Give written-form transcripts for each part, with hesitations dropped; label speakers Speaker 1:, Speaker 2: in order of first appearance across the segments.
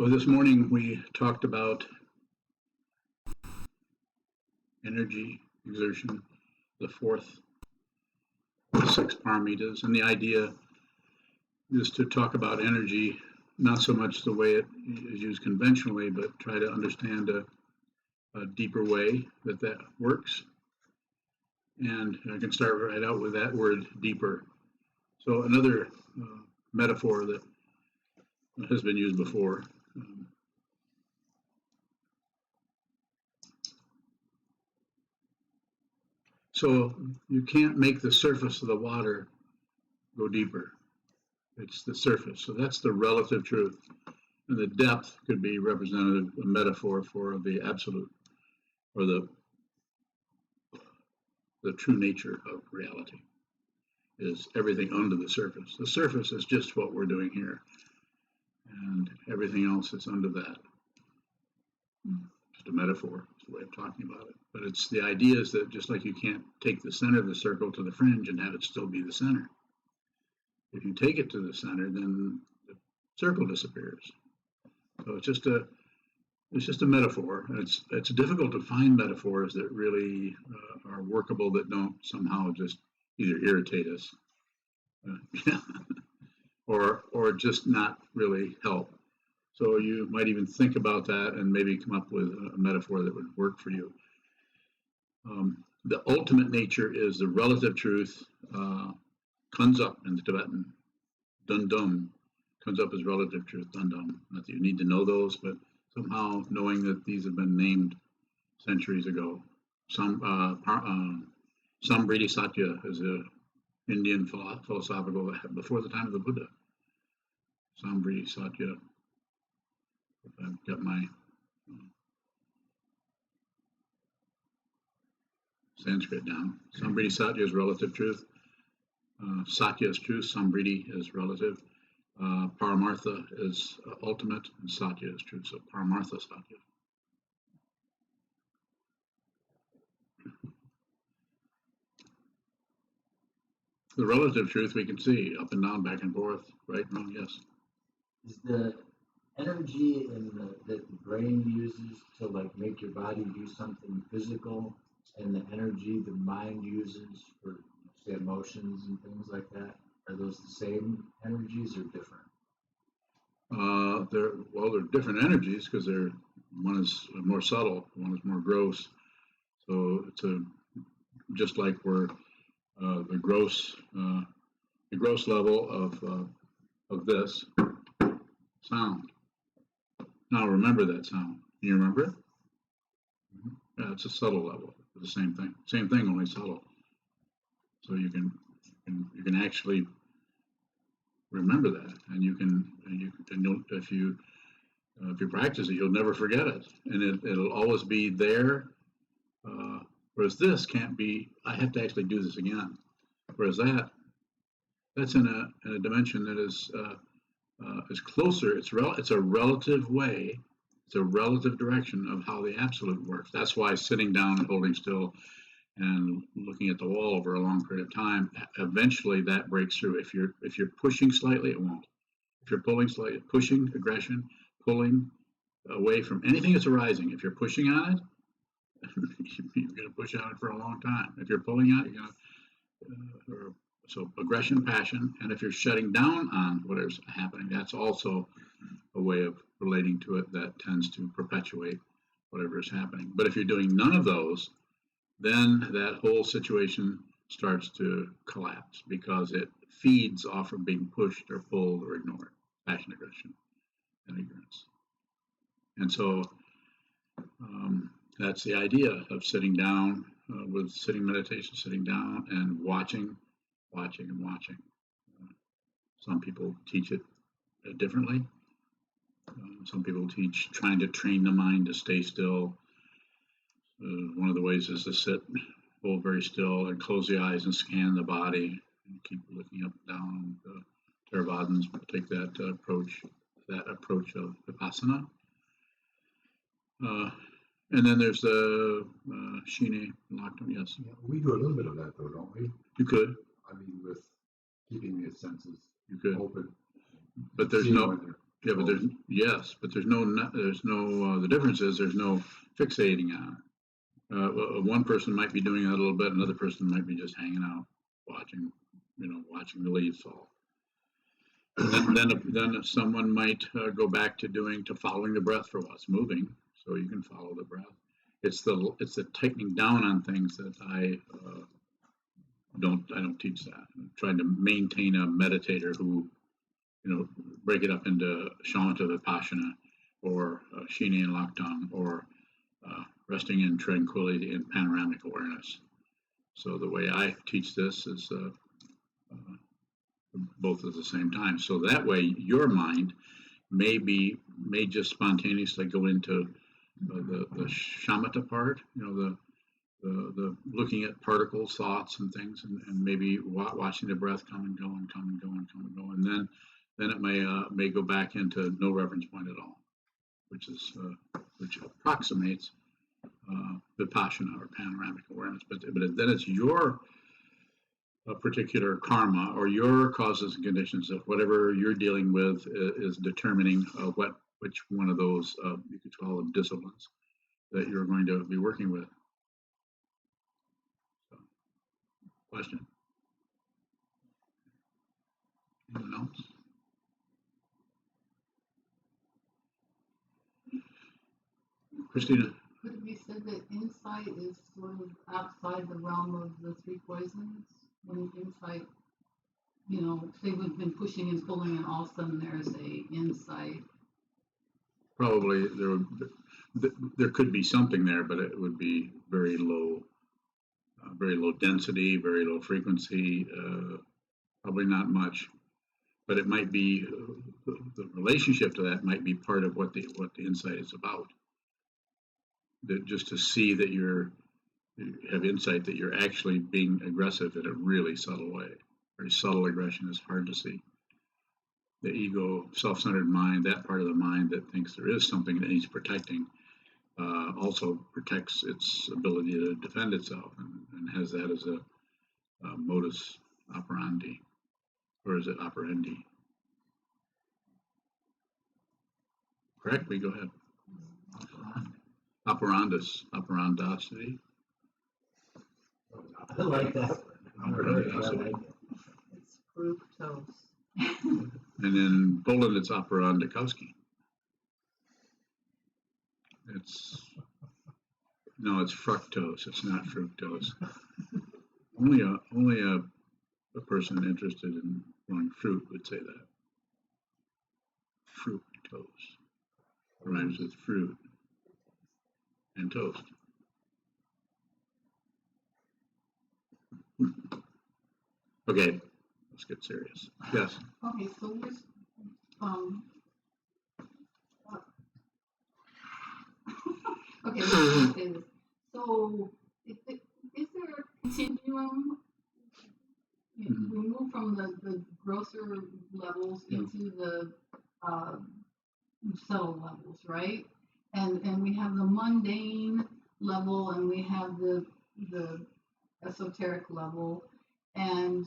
Speaker 1: So this morning we talked about energy, exertion, the fourth, the six paramitas, and the idea is to talk about energy, not so much the way it is used conventionally, but try to understand a deeper way that works. And I can start right out with that word, deeper. So another metaphor that has been used before. So you can't make the surface of the water go deeper. It's the surface. So that's the relative truth. And the depth could be representative, a metaphor for the absolute, or the true nature of reality is everything under the surface. The surface is just what we're doing here, and everything else is under that. Just a metaphor, is the way of talking about it. But it's the idea is that just like you can't take the center of the circle to the fringe and have it still be the center. If you take it to the center, then the circle disappears. So it's just a metaphor. And it's difficult to find metaphors that really are workable, that don't somehow just either irritate us, or just not really help. So you might even think about that and maybe come up with a metaphor that would work for you. The ultimate nature is the relative truth. Comes up in the Tibetan, dundum, comes up as relative truth, dundum. Not that you need to know those, but somehow knowing that these have been named centuries ago. Sambriti Satya is an Indian philosophical before the time of the Buddha. Sambriti Satya. I've got my Sanskrit down. Sambriti Satya is relative truth. Satya is truth, Sambriti is relative. Paramartha is ultimate, and Satya is truth. So Paramartha Satya. The relative truth we can see up and down, back and forth, right, wrong, yes.
Speaker 2: Is the energy that the brain uses to make your body do something physical, and the energy the mind uses for say emotions and things like that, are those the same energies or different?
Speaker 1: They're different energies because one is more subtle, one is more gross. So it's just like we're the gross level of this sound. Now remember that sound. Can you remember it? Mm-hmm. Yeah, it's a subtle level. The same thing. Same thing, only subtle. So you can actually remember that, and if you practice it, you'll never forget it, and it'll always be there. Whereas this can't be. I have to actually do this again. Whereas that's in a dimension that is closer. It's a relative way. It's a relative direction of how the absolute works. That's why sitting down and holding still and looking at the wall over a long period of time, eventually that breaks through. If you're pushing slightly, it won't. If you're pulling slightly, pushing, aggression, pulling away from anything that's arising, if you're pushing on it, you're going to push on it for a long time. If you're pulling on it, you're going to, so aggression, passion, and if you're shutting down on whatever's happening, that's also a way of relating to it that tends to perpetuate whatever is happening. But if you're doing none of those, then that whole situation starts to collapse because it feeds off of being pushed or pulled or ignored, passion, aggression, and ignorance. And so that's the idea of sitting down with sitting meditation, sitting down and watching. Some people teach it differently. Some people teach trying to train the mind to stay still. One of the ways is to sit, hold very still, and close the eyes and scan the body, and keep looking up and down. Theravadins take that approach of vipassana. And then there's the Shine Laktam, yes.
Speaker 3: Yeah, we do a little bit of that, though, don't we?
Speaker 1: You could.
Speaker 3: I mean, with keeping the senses
Speaker 1: you could.
Speaker 3: open.
Speaker 1: But there's no Yeah, but there's no. The difference is there's no fixating on it. One person might be doing that a little bit, another person might be just hanging out, watching, watching the leaves fall. And then someone might go back to following the breath for what's moving, so you can follow the breath. It's the tightening down on things that I don't teach that. I'm trying to maintain a meditator who break it up into shamatha vipassana or shini and laktam or resting in tranquility and panoramic awareness. So the way I teach this is both at the same time. So that way your mind may just spontaneously go into the shamatha part, the looking at particles, thoughts, and things, and maybe watching the breath come and go and come and go and come and go, and then it may go back into no reference point at all, which approximates vipassana or panoramic awareness. But then it's your particular karma or your causes and conditions of whatever you're dealing with is determining which one of those you could call them disciplines that you're going to be working with. So, question? Anyone else? Christina?
Speaker 4: Could it be said that insight is sort of outside the realm of the three poisons? When insight, say we've been pushing and pulling, and all of a sudden there's a insight.
Speaker 1: Probably there could be something there, but it would be very low density, very low frequency, probably not much. But it might be the relationship to that might be part of what the insight is about. Just to see that you have insight that you're actually being aggressive in a really subtle way. Very subtle aggression is hard to see. The ego, self-centered mind, that part of the mind that thinks there is something that needs protecting, also protects its ability to defend itself and has that as a modus operandi, or is it operandi? Correctly, go ahead. Operandosity.
Speaker 2: I like that. I like it.
Speaker 4: It's fructose.
Speaker 1: And in Poland, it's operandikowski. It's fructose. It's not fructose. Only a person interested in growing fruit would say that. Fructose rhymes with fruit and toast. Okay, let's get serious. Yes.
Speaker 4: Okay, so there's okay, let's say this. So is there a continuum? We move from the grosser levels into the subtle levels, right? And we have the mundane level, and we have the esoteric level, and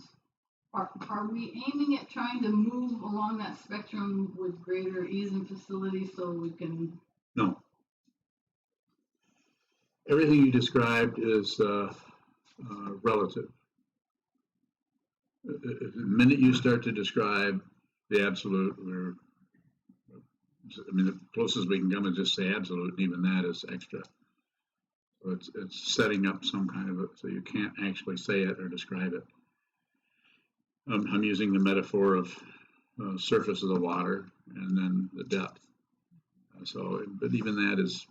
Speaker 4: are we aiming at trying to move along that spectrum with greater ease and facility so we can?
Speaker 1: No. Everything you described is relative. The minute you start to describe the absolute, the closest we can come is just say absolute, and even that is extra. So it's setting up some kind of so you can't actually say it or describe it. I'm using the metaphor of surface of the water and then the depth. But even that is,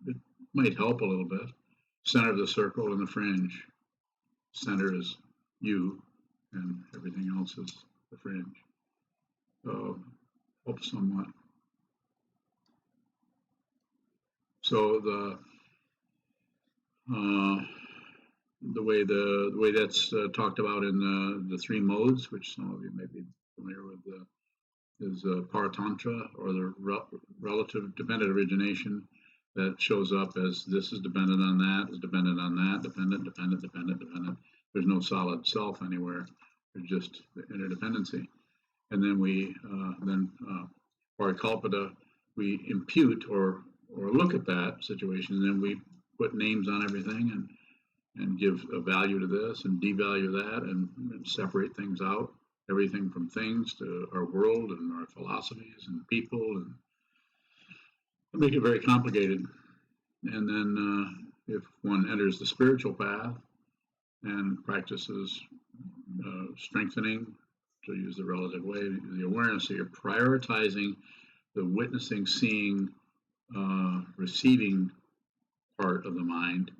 Speaker 1: it might help a little bit. Center of the circle and the fringe. Center is you, and everything else is the fringe. So help somewhat. So the way that's talked about in the three modes, which some of you may be familiar with, is paratantra, or the relative dependent origination that shows up as this is dependent on that, is dependent on that, dependent. There's no solid self anywhere. There's just the interdependency. And then parikalpita, we impute or look at that situation, and then we put names on everything and give a value to this and devalue that and separate things out, everything from things to our world and our philosophies and people, and make it very complicated. And then if one enters the spiritual path and practices strengthening, to use the relative way, the awareness, so you're prioritizing the witnessing, seeing, receiving part of the mind,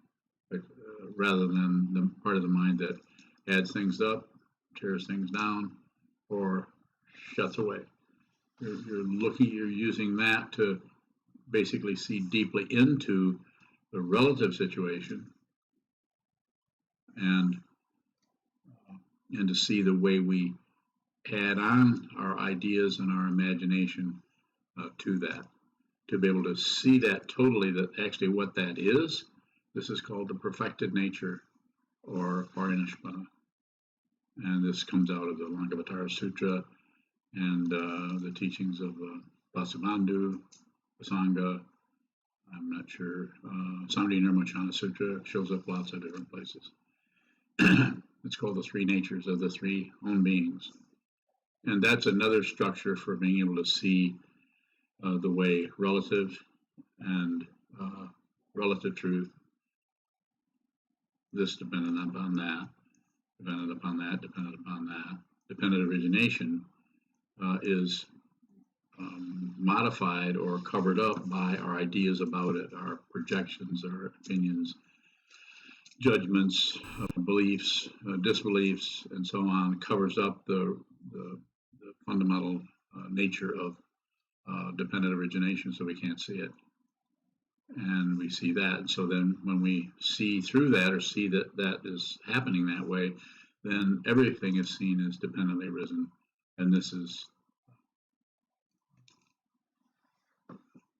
Speaker 1: rather than the part of the mind that adds things up, tears things down, or shuts away. You're using that to basically see deeply into the relative situation, and to see the way we add on our ideas and our imagination to that, to be able to see that totally, that actually what that is. This is called the perfected nature, or Parinishpana. And this comes out of the Lankavatara Sutra and the teachings of Vasubandhu, Vasanga. I'm not sure. Samdhi Nirmochana Sutra shows up lots of different places. It's called the three natures of the three own beings. And that's another structure for being able to see the way relative and relative truth, this dependent upon that, dependent upon that, dependent upon that, dependent origination is modified or covered up by our ideas about it, our projections, our opinions, judgments, beliefs, disbeliefs, and so on. Covers up the fundamental nature of dependent origination, so we can't see it. And we see that. So then when we see through that, or see that that is happening that way, then everything is seen as dependently arisen. And this is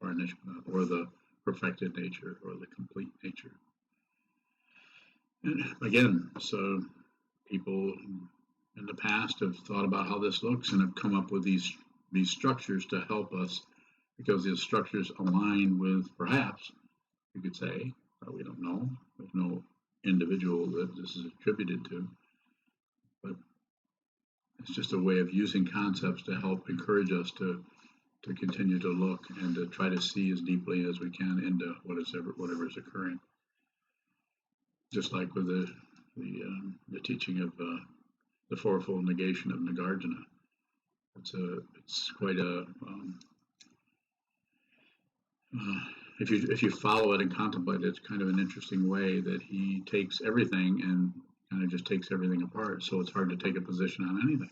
Speaker 1: or the perfected nature, or the complete nature. And again, so people in the past have thought about how this looks and have come up with these structures to help us, because these structures align with, perhaps you could say, we don't know, there's no individual that this is attributed to, but it's just a way of using concepts to help encourage us to continue to look and to try to see as deeply as we can into whatever is occurring. Just like with the teaching of the fourfold negation of Nagarjuna, it's quite a if you follow it and contemplate it, it's kind of an interesting way that he takes everything and kind of just takes everything apart. So it's hard to take a position on anything,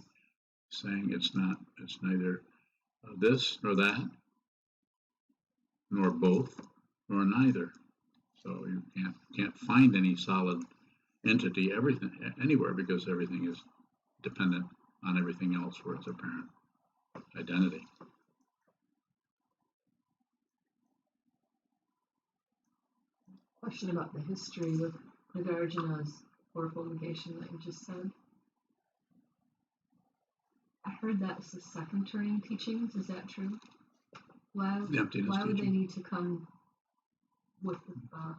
Speaker 1: saying it's neither this nor that, nor both, nor neither. So you can't find any solid entity anywhere, because everything is dependent on everything else for its apparent identity.
Speaker 5: Question about the history with Nagarjuna's fourfold negation that you just said. I heard that's the second turning teachings. Is that true? Why would they need to come with the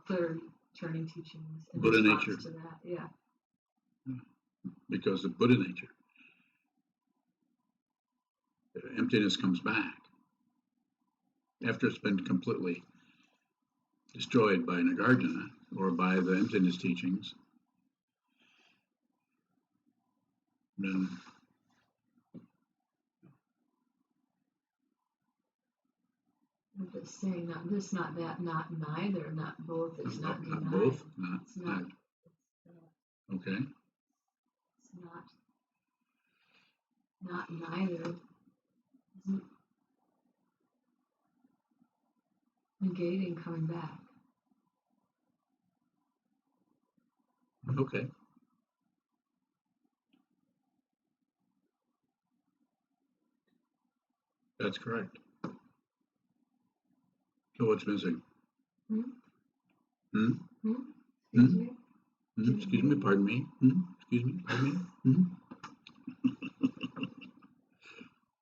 Speaker 5: third turning teachings in
Speaker 1: Buddha
Speaker 5: response
Speaker 1: nature.
Speaker 5: to that? Yeah.
Speaker 1: Because of Buddha nature. Emptiness comes back after it's been completely destroyed by Nagarjuna or by the emptiness teachings. Then
Speaker 5: It's saying not this, not that, not neither, not both. It's not denied.
Speaker 1: Not both,
Speaker 5: It's not.
Speaker 1: okay.
Speaker 5: It's not neither. Isn't negating coming back.
Speaker 1: Okay. That's correct. So what's missing?
Speaker 5: Hmm?
Speaker 1: Hmm?
Speaker 5: Hmm?
Speaker 1: Hmm?
Speaker 5: Excuse me?
Speaker 1: Excuse me, pardon me. Excuse me, pardon me.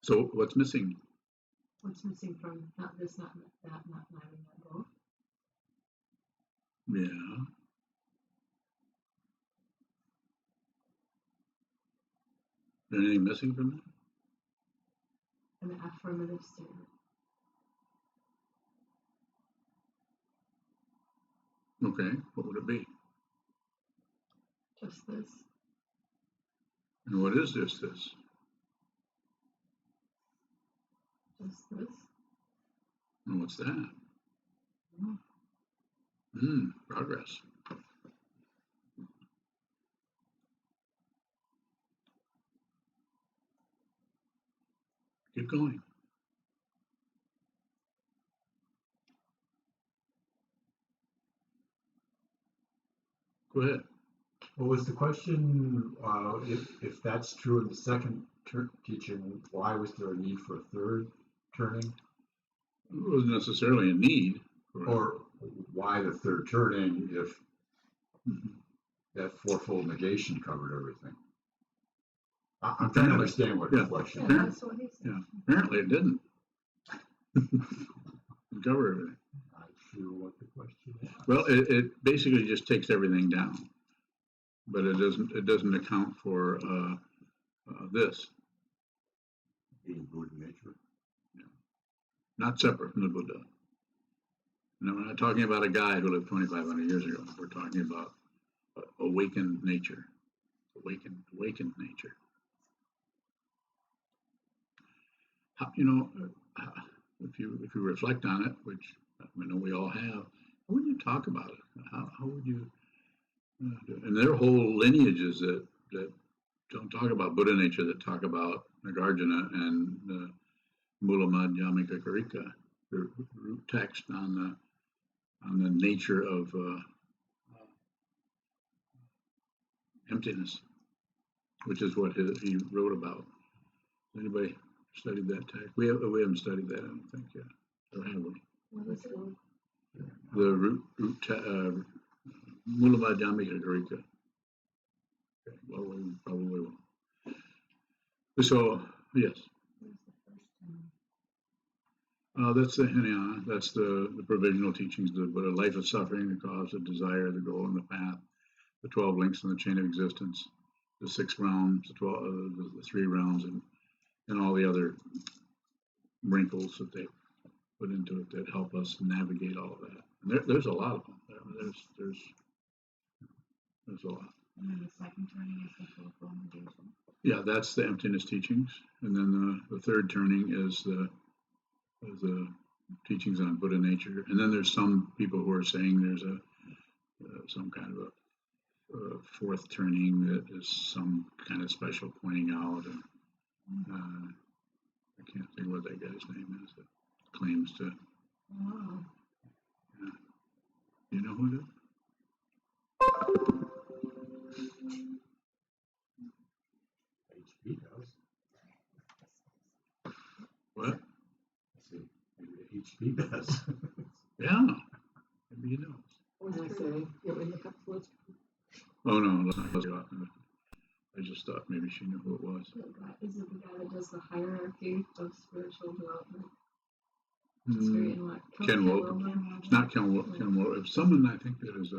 Speaker 1: So what's missing?
Speaker 5: What's what's missing from not this, not that, not neither, not both?
Speaker 1: Yeah. Is there anything missing from
Speaker 5: An affirmative statement.
Speaker 1: that? Okay, what would it be?
Speaker 5: Just this.
Speaker 1: And what is this?
Speaker 5: Just this.
Speaker 1: And what's that? Progress. Keep going. Go ahead.
Speaker 3: Well, was the question, if that's true in the second teaching, why was there a need for a third turning?
Speaker 1: It wasn't necessarily a need.
Speaker 3: Or why the third turning if that fourfold negation covered everything? I'm trying to understand what reflection is.
Speaker 5: That's what he said.
Speaker 1: Yeah, apparently it didn't. Cover everything.
Speaker 3: Not sure what the question is.
Speaker 1: Well, it basically just takes everything down, but it doesn't account for this.
Speaker 3: Being Buddha nature.
Speaker 1: Not separate from the Buddha. No, we're not talking about a guy who lived 2,500 years ago. We're talking about awakened nature. Awakened nature. How, if you reflect on it, which I know we all have, how would you talk about it? How would you? And there are whole lineages that don't talk about Buddha nature, that talk about Nagarjuna and the Mula Madhyamika Karika, the root text on the nature of emptiness, which is what he wrote about. Anybody studied that text? We haven't studied that, I don't think, yet. Or have we?
Speaker 5: What is it?
Speaker 1: The root Mula Madhyamika Karika. Okay, well, we probably will. So, yes. That's the Hinayana. That's the provisional teachings, the Buddha, life of suffering, the cause, the desire, the goal, and the path, the 12 links in the chain of existence, the 6 realms, the 3 realms, and all the other wrinkles that they put into it that help us navigate all of that. And there's a lot of them. There's a lot.
Speaker 5: And then the second turning is the fourfold negation.
Speaker 1: Yeah, that's the emptiness teachings, and then the third turning is the teachings on Buddha nature, and then there's some people who are saying there's some kind of a fourth turning that is some kind of special pointing out, and I can't think what that guy's name is that claims to.
Speaker 5: Wow.
Speaker 1: Yeah. You know who it is?
Speaker 3: HP does.
Speaker 1: What?
Speaker 3: I said, maybe HP does.
Speaker 1: Yeah, maybe he knows.
Speaker 5: What did I say? You want me to look up what's
Speaker 1: Oh no, let's not go off. I just thought maybe she knew who it was.
Speaker 5: Is it the guy that does the hierarchy of spiritual development? It's very
Speaker 1: Ken Wilber. It's not Ken Wilber. It's someone I think that is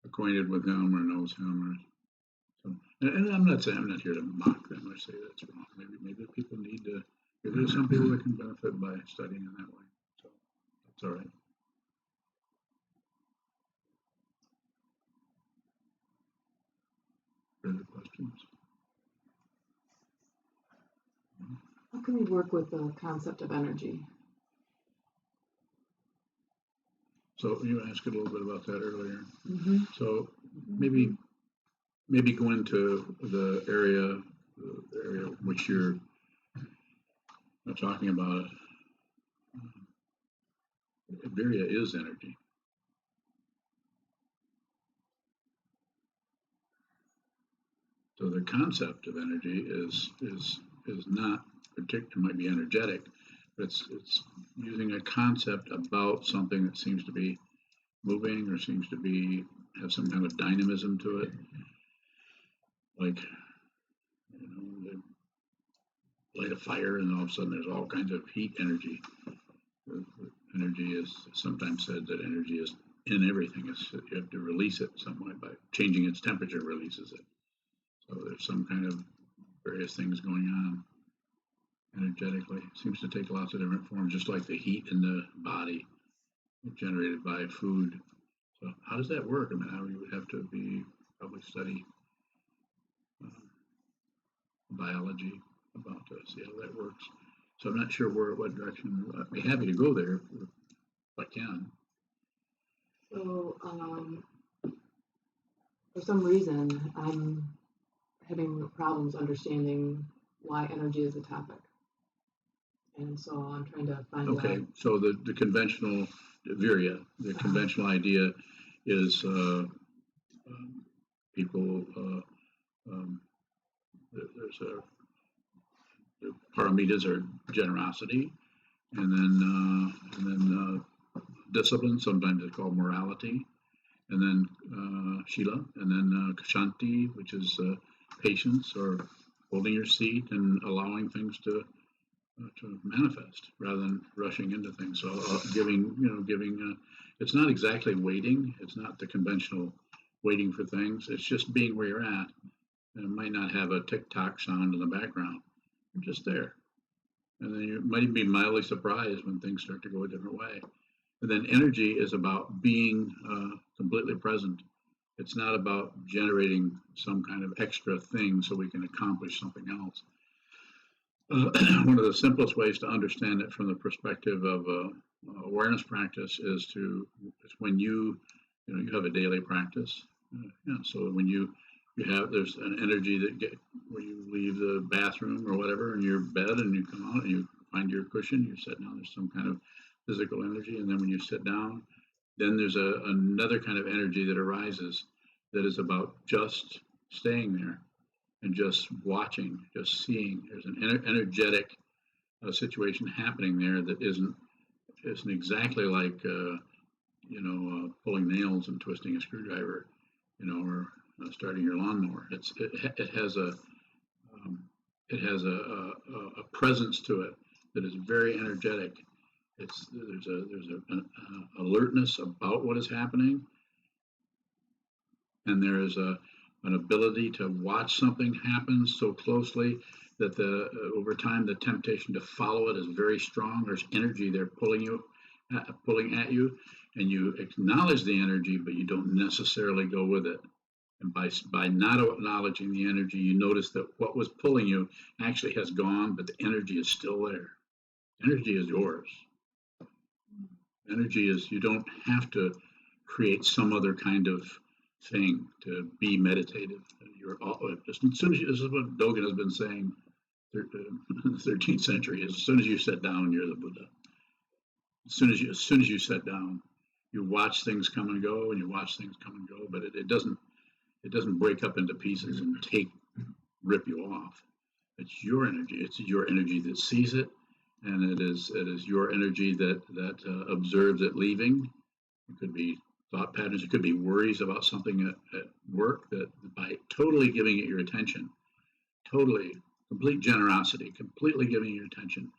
Speaker 1: acquainted with him or knows him, or and I'm not here to mock them or say that's wrong. Maybe people need to. There's some people that can benefit by studying in that way. So that's all right. Further questions?
Speaker 6: How can we work with the concept of energy?
Speaker 1: So you asked a little bit about that earlier.
Speaker 6: Mm-hmm.
Speaker 1: So maybe go into the area which you're talking about. Virya is energy. So the concept of energy is not particular. It might be energetic, but it's using a concept about something that seems to be moving or seems to have some kind of dynamism to it, like light a fire, and all of a sudden there's all kinds of heat energy. Energy is sometimes said that energy is in everything. You have to release it some way by changing its temperature, releases it. So there's some kind of various things going on energetically. It seems to take lots of different forms, just like the heat in the body generated by food. So how does that work? I mean, how you would have to probably study biology about to see how that works. So I'm not sure what direction. I'd be happy to go there if I can.
Speaker 6: So, for some reason, I'm having problems understanding why energy is a topic. And so I'm trying to find out.
Speaker 1: Okay, so the conventional, Virya, the conventional idea is people, there's the paramitas are generosity, and then discipline, sometimes it's called morality, and then shila, and then kshanti, which is patience or holding your seat and allowing things to manifest rather than rushing into things. So giving. It's not exactly waiting. It's not the conventional waiting for things. It's just being where you're at. And it might not have a tick-tock sound in the background. You're just there. And then you might even be mildly surprised when things start to go a different way. And then energy is about being completely present. It's not about generating some kind of extra thing so we can accomplish something else. One of the simplest ways to understand it from the perspective of awareness practice is when you have a daily practice. So when you have, there's an energy where you leave the bathroom or whatever in your bed and you come out and you find your cushion, you sit down, there's some kind of physical energy. And then when you sit down, then there's another kind of energy that arises that is about just staying there and just watching, just seeing. There's an energetic situation happening there that isn't exactly like pulling nails and twisting a screwdriver, or starting your lawnmower. It has a presence to it that is very energetic. There's an alertness about what is happening, and there is an ability to watch something happen so closely that over time the temptation to follow it is very strong. There's energy there pulling at you, and you acknowledge the energy, but you don't necessarily go with it. And by not acknowledging the energy, you notice that what was pulling you actually has gone, but the energy is still there. Energy is yours. Energy is, you don't have to create some other kind of thing to be meditative. As soon as this is what Dogen has been saying in the 13th century, as soon as you sit down, you're the Buddha. As soon as you sit down, you watch things come and go, and you watch things come and go, but it doesn't break up into pieces and rip you off. It's your energy. It's your energy that sees it, and it is your energy that observes it leaving. It could be thought patterns. It could be worries about something at work, that by totally giving it your attention, complete generosity, completely giving it your attention,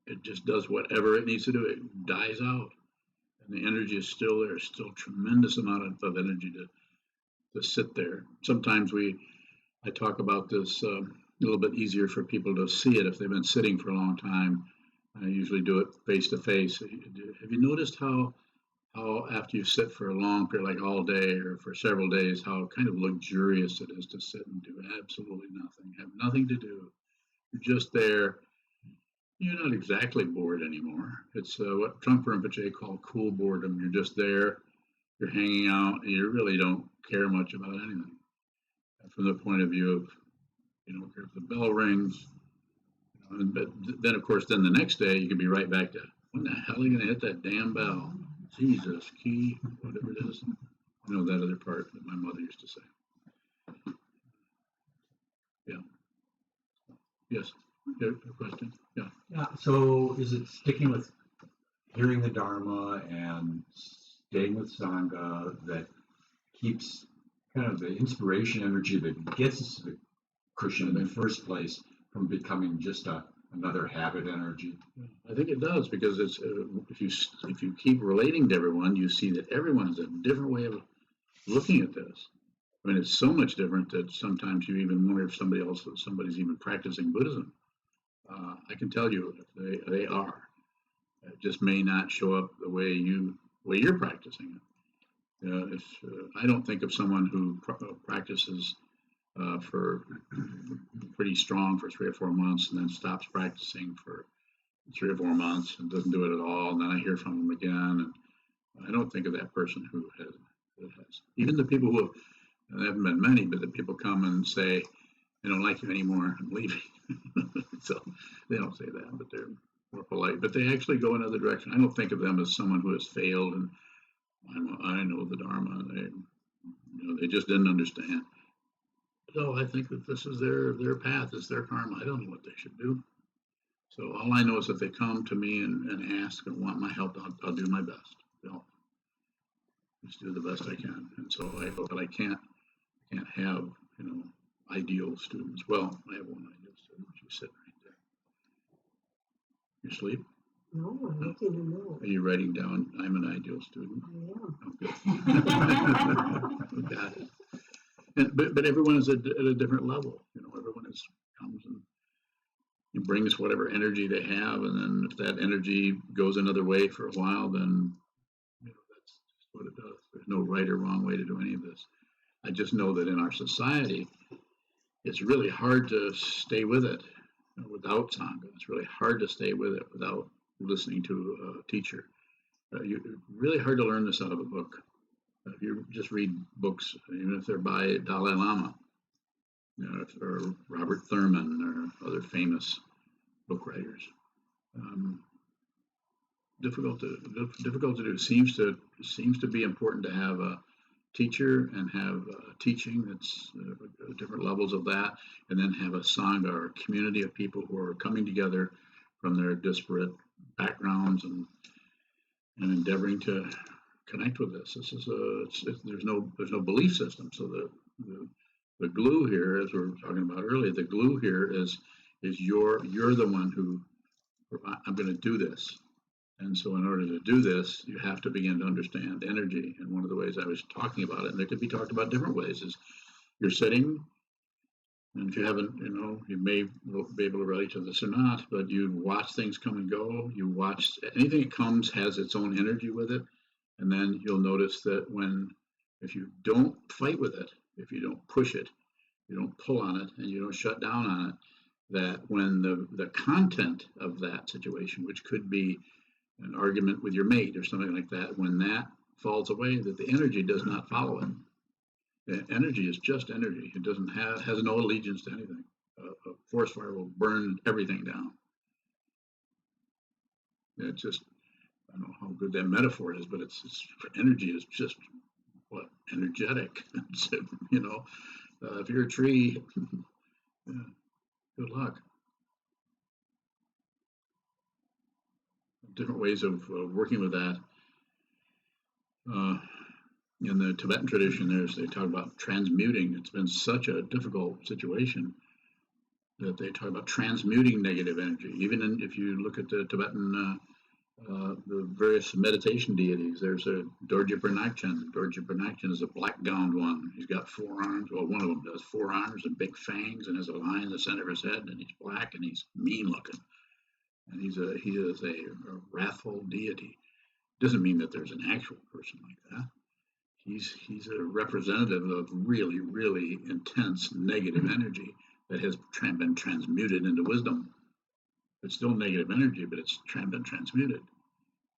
Speaker 1: it just does whatever it needs to do. It dies out, and the energy is still there. Still a tremendous amount of energy to sit there. Sometimes I talk about this a little bit easier for people to see it if they've been sitting for a long time. I usually do it face to face. Have you noticed how after you sit for a long period, like all day or for several days, how kind of luxurious it is to sit and do absolutely nothing, have nothing to do. You're just there. You're not exactly bored anymore. It's what Trungpa Rinpoche called cool boredom. You're just there. You're hanging out, and you really don't care much about anything. From the point of view of, you don't care if the bell rings. But then, of course, the next day you can be right back to, when the hell are you going to hit that damn bell? Jesus, key, whatever it is. That other part that my mother used to say. Yeah. Yes. A question? Yeah.
Speaker 3: Yeah. So is it sticking with hearing the Dharma and staying with Sangha that keeps kind of the inspiration energy that gets us to the cushion in the first place from becoming just another habit energy?
Speaker 1: I think it does, because it's if you keep relating to everyone, you see that everyone has a different way of looking at this. I mean, it's so much different that sometimes you even wonder if somebody's even practicing Buddhism. I can tell you they are. It just may not show up the way you're practicing it. I don't think of someone who practices for pretty strong for 3 or 4 months and then stops practicing for 3 or 4 months and doesn't do it at all, and then I hear from them again. And I don't think of that person who has even the people who have, and there haven't been many, but the people come and say, I don't like you anymore, I'm leaving. So they don't say that, but they're more polite. But they actually go another direction. I don't think of them as someone who has failed and I know the Dharma. They just didn't understand. So I think that this is their path, it's their karma. I don't know what they should do. So all I know is if they come to me and ask and want my help, I'll do my best. Just do the best I can. And so but I can't have ideal students. Well, I have one ideal student. She's sitting right there. You asleep?
Speaker 7: No, I'm looking to know.
Speaker 1: Are you writing down? I'm an ideal student.
Speaker 7: I am.
Speaker 1: Oh, good. Got it. But everyone is at a different level. Everyone comes and brings whatever energy they have, and then if that energy goes another way for a while, then that's just what it does. There's no right or wrong way to do any of this. I just know that in our society, it's really hard to stay with it without Sangha. It's really hard to stay with it without listening to a teacher. Really hard to learn this out of a book. If you just read books, even if they're by Dalai Lama, or Robert Thurman, or other famous book writers, difficult to do. Seems to be important to have a teacher and have teaching that's different levels of that, and then have a sangha or a community of people who are coming together from their disparate backgrounds and endeavoring to connect with this. This is there's no belief system. So the glue here, as we were talking about earlier, the glue here is you're the one who I'm going to do this. And so in order to do this, you have to begin to understand energy. And one of the ways I was talking about it, and it could be talked about different ways, is you're sitting, and if you haven't, you may be able to relate to this or not, but you watch things come and go. You watch anything that comes has its own energy with it. And then you'll notice that if you don't fight with it, if you don't push it, you don't pull on it, and you don't shut down on it, that when the content of that situation, which could be an argument with your mate or something like that, when that falls away, that the energy does not follow it. The energy is just energy. It has no allegiance to anything. A forest fire will burn everything down. It's just, I don't know how good that metaphor is, but it's energy is just energetic. If you're a tree, yeah, good luck. Different ways of working with that. In the Tibetan tradition, they talk about transmuting. It's been such a difficult situation that they talk about transmuting negative energy. Even if you look at the Tibetan, the various meditation deities, there's a Dorje Pernakchen. Dorje Pernakchen is a black-gowned one. He's got 4 arms. Well, one of them does 4 arms and big fangs and has a line in the center of his head, and he's black and he's mean-looking. And he is a wrathful deity. Doesn't mean that there's an actual person like that. He's a representative of really, really intense negative energy that has been transmuted into wisdom. It's still negative energy, but it's been transmuted.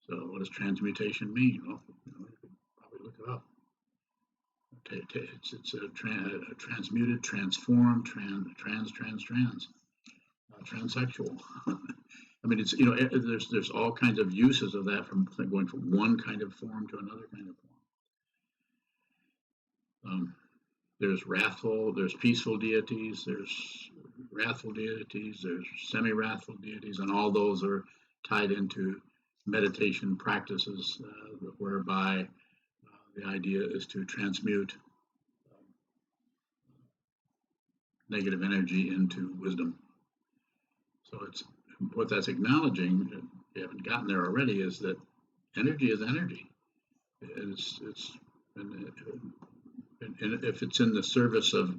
Speaker 1: So what does transmutation mean? Well, you could probably look it up. It's a transmuted, transformed, transsexual. I mean, it's there's all kinds of uses of that, from going from one kind of form to another kind of form. There's wrathful, there's peaceful deities, there's wrathful deities, there's semi-wrathful deities, and all those are tied into meditation practices, whereby the idea is to transmute negative energy into wisdom. So it's what that's acknowledging, if you haven't gotten there already, is that energy is energy. And, and if it's in the service of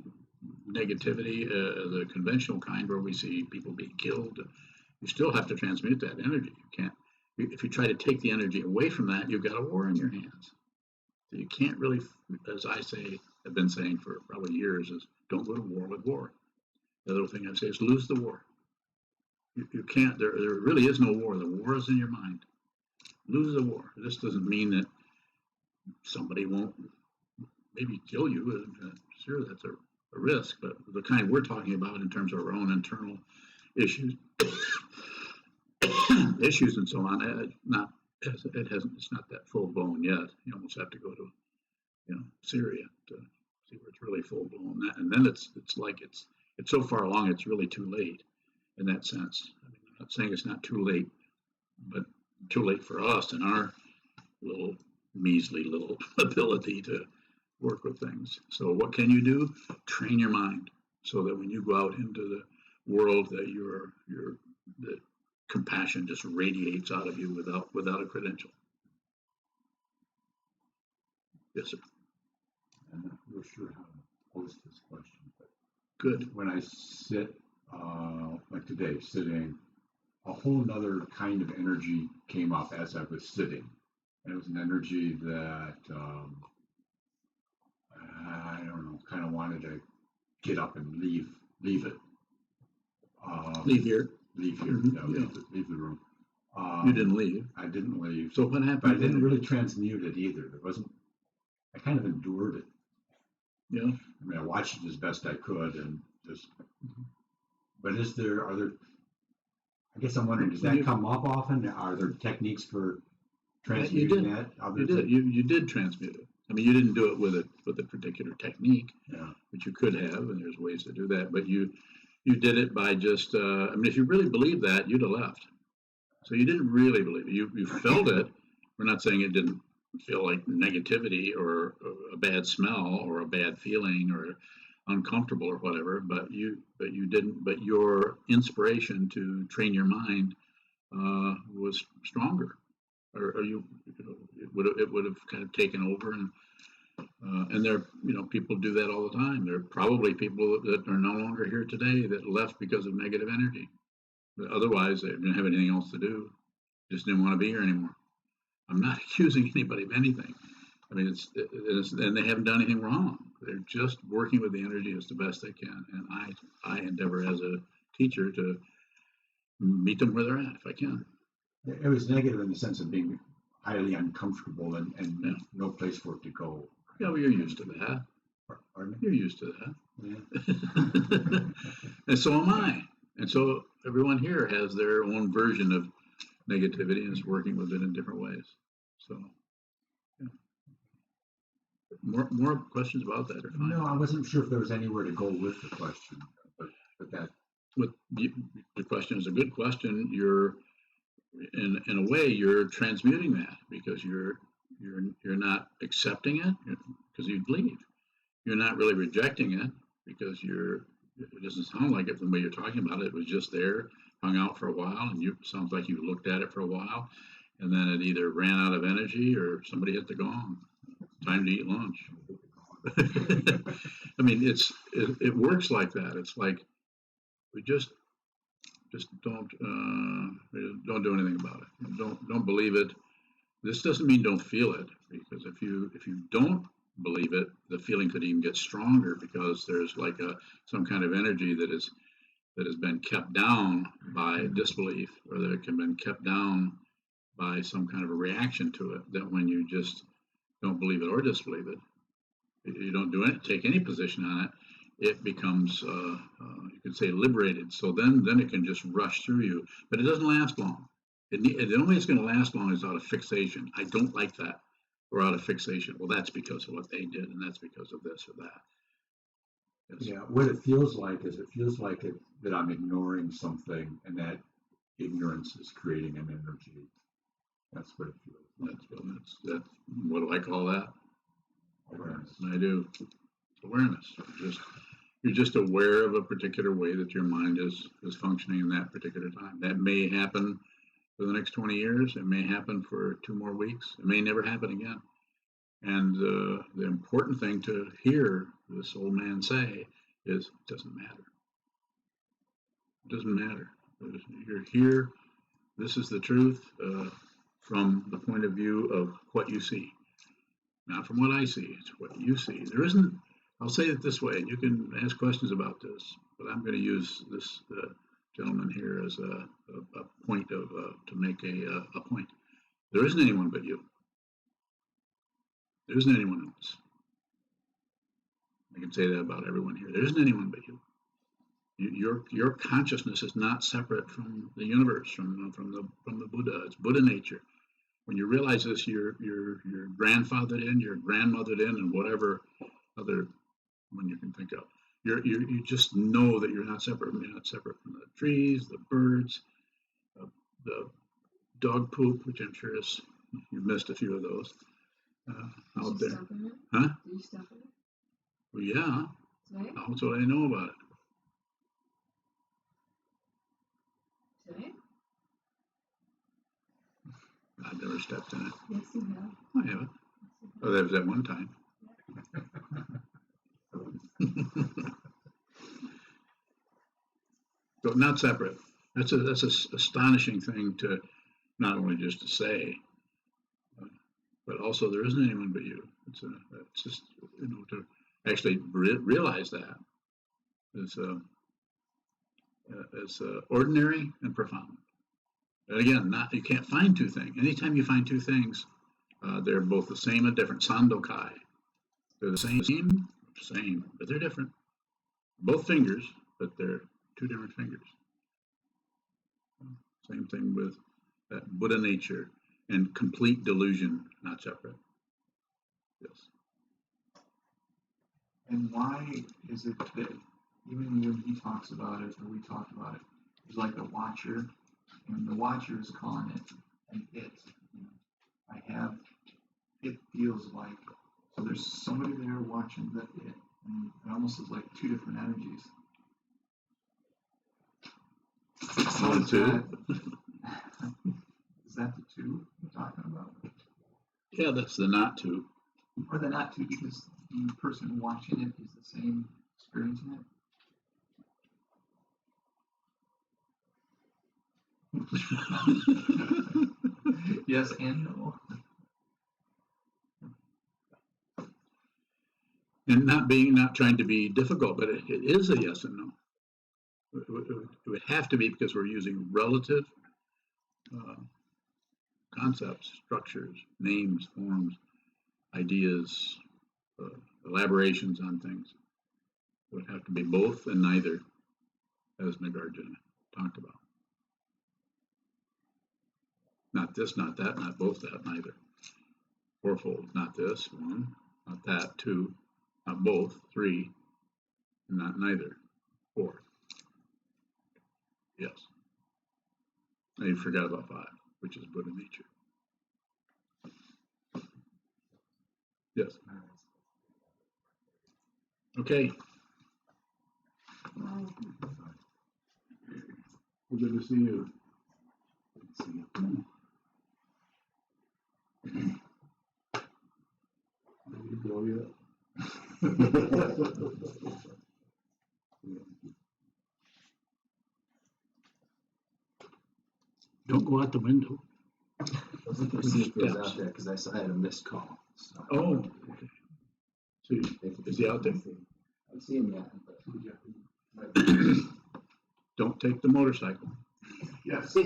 Speaker 1: negativity, the conventional kind where we see people being killed, you still have to transmute that energy. You can't. If you try to take the energy away from that, you've got a war in your hands. So you can't really, as I say, have been saying for probably years, is don't go to war with war. The other thing I say is lose the war. You can't. There really is no war. The war is in your mind. Lose the war. This doesn't mean that somebody won't maybe kill you. Sure, that's a risk, but the kind we're talking about in terms of our own internal issues, issues and so on, it's not that full blown yet. You almost have to go to, Syria to see where it's really full blown. And then it's like it's so far along, it's really too late in that sense. I mean, I'm not saying it's not too late, but too late for us and our little measly little ability to work with things. So what can you do? Train your mind so that when you go out into the world, that the compassion just radiates out of you without a credential. Yes, sir.
Speaker 3: I'm not real sure how to pose this question, but
Speaker 1: good.
Speaker 3: When I sit, like today, sitting, a whole nother kind of energy came up as I was sitting. And it was an energy that I don't know, kind of wanted to get up and leave it.
Speaker 1: Leave here.
Speaker 3: Leave here.
Speaker 1: Mm-hmm.
Speaker 3: Yeah, leave the room.
Speaker 1: You didn't leave.
Speaker 3: I didn't leave.
Speaker 1: So what happened?
Speaker 3: But I didn't really transmute it either. There wasn't. I kind of endured it.
Speaker 1: Yeah.
Speaker 3: I mean, I watched it as best I could, and just. But are there? I guess I'm wondering, does that come up often? Are there techniques for transmuting that?
Speaker 1: You did transmute it. I mean, you didn't do it with a particular technique,
Speaker 3: yeah.
Speaker 1: Which you could have, and there's ways to do that. But you did it by just. I mean, if you really believed that, you'd have left. So you didn't really believe it. You felt it. We're not saying it didn't feel like negativity or a bad smell or a bad feeling or uncomfortable or whatever. But you didn't. But your inspiration to train your mind was stronger. Or it would have kind of taken over, and there, people do that all the time. There are probably people that are no longer here today that left because of negative energy. But otherwise, they didn't have anything else to do. Just didn't want to be here anymore. I'm not accusing anybody of anything. I mean, and they haven't done anything wrong. They're just working with the energy as the best they can. And I endeavor as a teacher to meet them where they're at if I can.
Speaker 3: It was negative in the sense of being highly uncomfortable and no place for it to go.
Speaker 1: Yeah, well, you're used to that.
Speaker 3: Pardon me?
Speaker 1: You're used to that.
Speaker 3: Yeah.
Speaker 1: And so am I. And so everyone here has their own version of negativity and is working with it in different ways. So, yeah. More questions about that are fine.
Speaker 3: No, I wasn't sure if there was anywhere to go with the question, but that.
Speaker 1: The question is a good question. You're in a way you're transmuting that because you're not accepting it because you leave. You're not really rejecting it because it doesn't sound like it from the way you're talking about it. It was just there, hung out for a while, and it sounds like you looked at it for a while, and then it either ran out of energy or somebody hit the gong. Time to eat lunch. I mean, it works like that. It's like we just don't do anything about it. Don't believe it. This doesn't mean don't feel it, because if you don't believe it, the feeling could even get stronger because there's like some kind of energy that has been kept down by disbelief, or that it can been kept down by some kind of a reaction to it. That when you just don't believe it or disbelieve it, you don't take any position on it. It becomes, you could say, liberated. So then it can just rush through you, but it doesn't last long. The only way it's going to last long is out of fixation. I don't like that. Or out of fixation. Well, that's because of what they did, and that's because of this or that. Yes.
Speaker 3: Yeah, what it feels like is that I'm ignoring something, and that ignorance is creating an energy. That's what it feels.
Speaker 1: That's what do I call that?
Speaker 3: Awareness.
Speaker 1: And I do. Awareness. Just You're just aware of a particular way that your mind is functioning in that particular time. That may happen for the next 20 years. It may happen for 2 more weeks. It may never happen again. And the important thing to hear this old man say is, it doesn't matter. It doesn't matter. You're here. This is the truth from the point of view of what you see. Not from what I see. It's what you see. There isn't, I'll say it this way, and you can ask questions about this, but I'm going to use this gentleman here as a point of, to make a point. There isn't anyone but you. There isn't anyone else. I can say that about everyone here. There isn't anyone but you. Your consciousness is not separate from the universe, from the Buddha. It's Buddha nature. When you realize this, you're grandfathered in, you're grandmothered in, and whatever other one you can think of. You just know that you're not separate. You're not separate from the trees, the birds, the dog poop, which I'm sure is, you've missed a few of those out there. Huh?
Speaker 5: Do you step in it?
Speaker 1: Well, yeah.
Speaker 5: Today?
Speaker 1: That's what I know about it.
Speaker 5: Today?
Speaker 1: I've never stepped in it.
Speaker 5: Yes, you have.
Speaker 1: I haven't. Oh, that was at one time. So not separate. That's an astonishing thing to not only just to say, but also there isn't anyone but you. It's just, you know, to actually realize that is ordinary and profound. And again, you can't find two things. Anytime you find two things, they're both the same and different. Sandokai. They're the same, but they're different. Both fingers, but they're two different fingers. Same thing with that Buddha nature and complete delusion, not separate. Yes.
Speaker 8: And why is it that even when he talks about it, or we talk about it, he's like a watcher, and the watcher is calling it an it. You know, it feels like, so there's somebody there watching the it, and it almost is like two different energies. So is that the two we're talking about?
Speaker 1: Yeah, that's the not to.
Speaker 8: Or the not to, because the person watching it is the same experiencing it? Yes and no.
Speaker 1: And not trying to be difficult, but it is a yes and no. It would have to be, because we're using relative concepts, structures, names, forms, ideas, elaborations on things. It would have to be both and neither, as Nagarjuna talked about. Not this, not that, not both that, neither. Fourfold, not this, one, not that, two, not both, three, and not neither, four. Yes. Now you forgot about five, which is Buddha nature. Yes. Okay.
Speaker 5: Wow.
Speaker 1: Well, good to see you. Good to see you. Did you blow yet? Don't go out the window.
Speaker 2: I was looking to see if he was out there because I saw I had a missed call. So.
Speaker 1: Oh, okay. So is he out there?
Speaker 2: I've seen that. But...
Speaker 1: Don't take the motorcycle.
Speaker 8: Yes.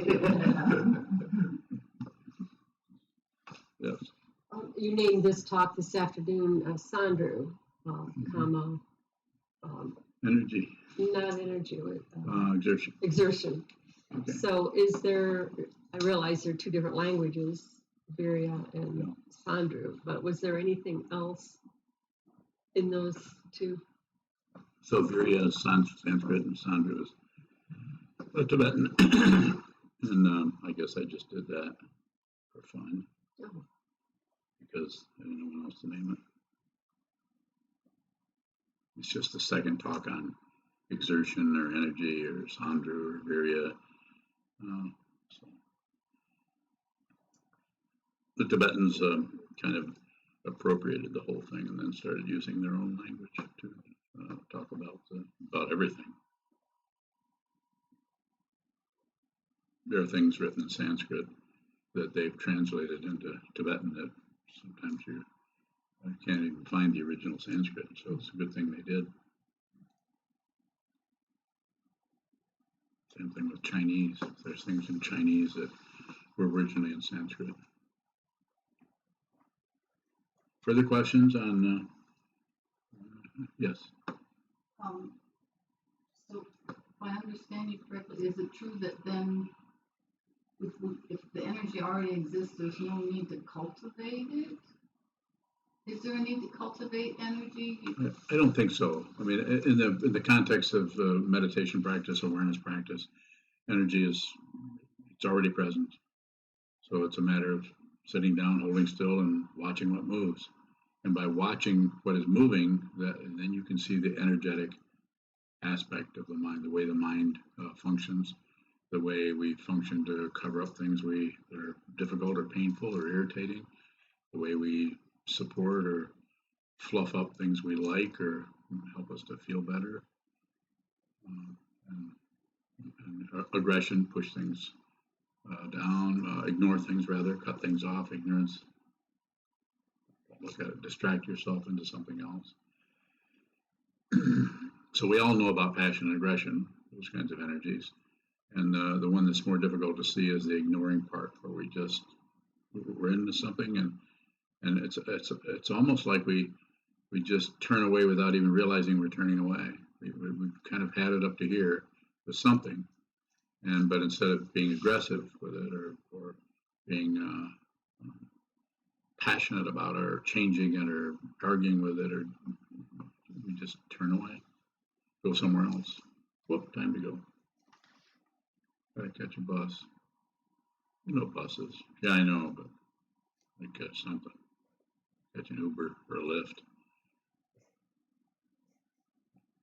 Speaker 1: Yes.
Speaker 7: You named this talk this afternoon Tsondru,
Speaker 1: Energy.
Speaker 7: not energy,
Speaker 1: Exertion.
Speaker 7: exertion.
Speaker 1: Okay.
Speaker 7: So is there, I realize there are two different languages, Virya and Tsondru, but was there anything else in those two?
Speaker 1: So Virya is Sanskrit and Tsondru is Tibetan. And I guess I just did that for fun.
Speaker 7: Oh.
Speaker 1: Because I didn't know what else to name It's just the second talk on exertion or energy or Tsondru or Virya. So the Tibetans kind of appropriated the whole thing and then started using their own language to talk about everything. There are things written in Sanskrit that they've translated into Tibetan that sometimes you can't even find the original Sanskrit. So it's a good thing they did. Same thing with Chinese. There's things in Chinese that were originally in Sanskrit. Further questions on? Yes.
Speaker 4: So, if I understand you correctly, is it true that then, if the energy already exists, there's no need to cultivate it? Is there a need to cultivate energy?
Speaker 1: I don't think so. I mean, in the context of meditation practice, awareness practice, energy it's already present. So it's a matter of sitting down, holding still, and watching what moves. And by watching what is moving, then you can see the energetic aspect of the mind, the way the mind functions, the way we function to cover up things that are difficult or painful or irritating, the way we support or fluff up things we like or help us to feel better. And aggression, push things down, ignore things rather, cut things off, ignorance. Look at it, distract yourself into something else. So we all know about passion and aggression, those kinds of energies. And the one that's more difficult to see is the ignoring part, where we're into something and it's almost like we just turn away without even realizing we're turning away. We've kind of had it up to here with something, but instead of being aggressive with it or being passionate about it or changing it or arguing with it, or we just turn away, go somewhere else. Whoop, time to go. Gotta catch a bus. You know buses. Yeah, I know, but I catch something. Catch an Uber or a Lyft.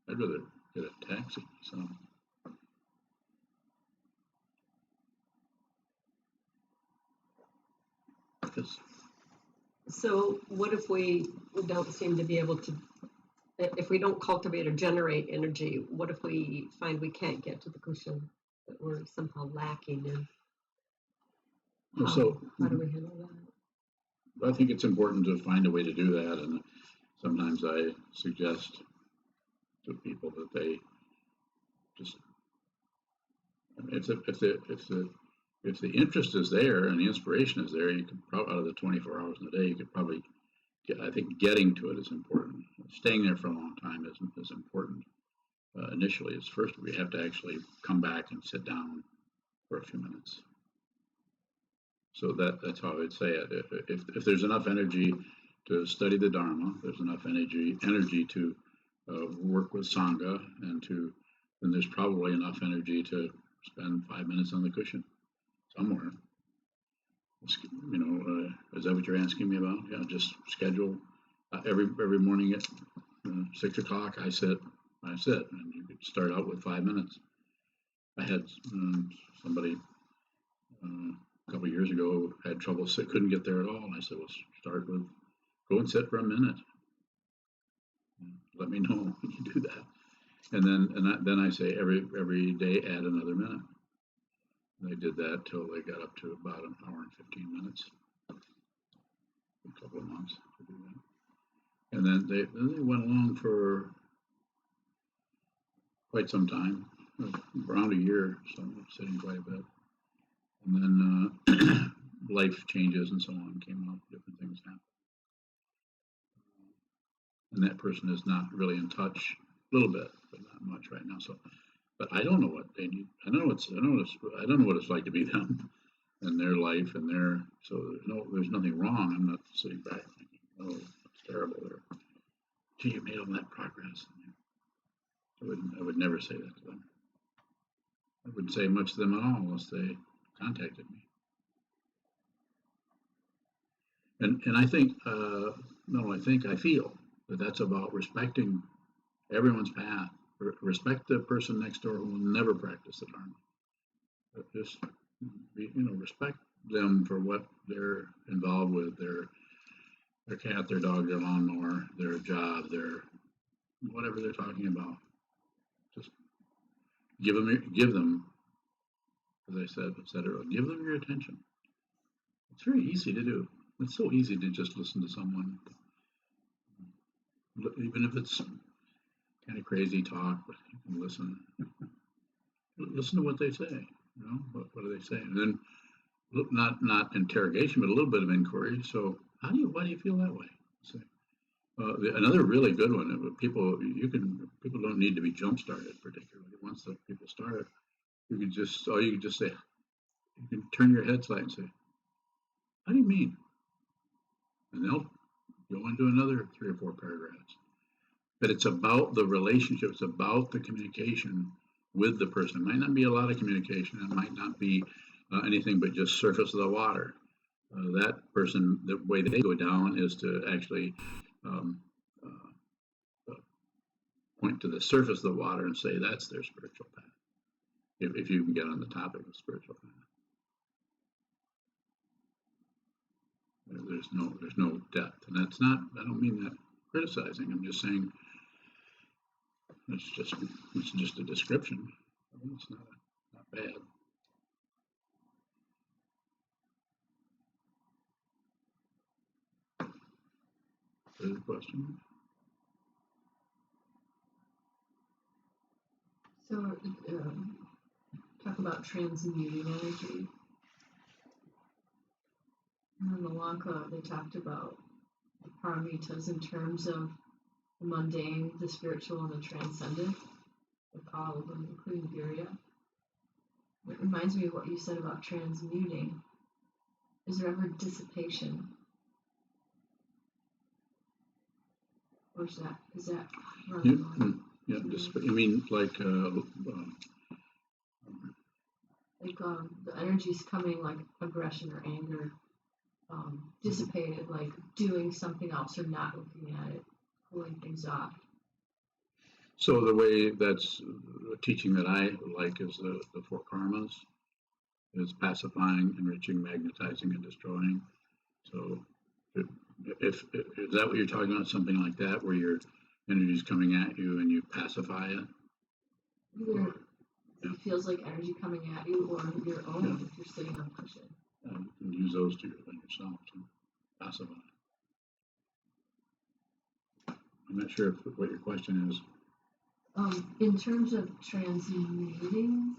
Speaker 1: I'd rather get a taxi. So. Yes.
Speaker 7: So what if we don't seem to be able to, if we don't cultivate or generate energy, what if we find we can't get to the cushion, that we're somehow lacking in? How do we handle that?
Speaker 1: I think it's important to find a way to do that, and sometimes I suggest to people that they just, if the interest is there and the inspiration is there, you can probably, out of the 24 hours in a day, you could probably get. I think getting to it is important. Staying there for a long time is important. Initially, it's first we have to actually come back and sit down for a few minutes. So that's how I would say it. If there's enough energy to study the Dharma, there's enough energy to work with Sangha, then there's probably enough energy to spend 5 minutes on the cushion somewhere. Is that what you're asking me about? Yeah, just schedule every morning at 6 o'clock. I sit, and you could start out with 5 minutes. I had somebody a couple of years ago had trouble, couldn't get there at all, and I said, well, start with go and sit for a minute. Let me know when you do that, and then I say every day add another minute. And they did that till they got up to about an hour and 15 minutes. A couple of months to do that, and then they went along for quite some time, around a year, so sitting quite a bit. And then life changes and so on came up, different things happened. And that person is not really in touch, a little bit, but not much right now. So, but I don't know what they need. I don't know what it's like to be them and their life and so there's nothing wrong. I'm not sitting back thinking, oh, it's terrible, or gee, you made all that progress. I would never say that to them. I wouldn't say much to them at all unless they contacted me. And I think, I feel that that's about respecting everyone's path. Respect the person next door who will never practice the Dharma. But just respect them for what they're involved with, their cat, their dog, their lawnmower, their job, their whatever they're talking about. Just give them, as I said earlier, give them your attention. It's very easy to do. It's so easy to just listen to someone, even if it's kind of crazy talk, but you can listen. Listen to what they say. What do they say? And then not interrogation, but a little bit of inquiry. So why do you feel that way? Say, another really good one. People don't need to be jump started particularly. Once the people start, you can just say, you can turn your head slightly and say, "How do you mean?" And they'll go into another 3 or 4 paragraphs. But it's about the relationship. It's about the communication with the person. It might not be a lot of communication. It might not be anything but just surface of the water. That person, the way they go down is to actually point to the surface of the water and say that's their spiritual path. If you can get on the topic of spiritual path. There's no depth, and that's not. I don't mean that criticizing. I'm just saying it's just a description. It's not bad. Further question?
Speaker 5: So, talk about transmuting energy. In the Lanka, they talked about the paramitas in terms of the mundane, the spiritual, and the transcendent, with all of them, including virya. It reminds me of what you said about transmuting. Is there ever dissipation? Or is that running?
Speaker 1: Yeah, you mean like
Speaker 5: the energy's coming like aggression or anger, dissipated, like doing something else or not looking at it, pulling things off.
Speaker 1: So the way that's a teaching that I like is the 4 karmas. Is pacifying, enriching, magnetizing, and destroying. So if is that what you're talking about, something like that, where your energy is coming at you and you pacify it?
Speaker 5: Either it feels like energy coming at you, or your own if you're sitting on a cushion.
Speaker 1: And use those to yourself to pacify. I'm not sure what your question is.
Speaker 5: In terms of transmuting,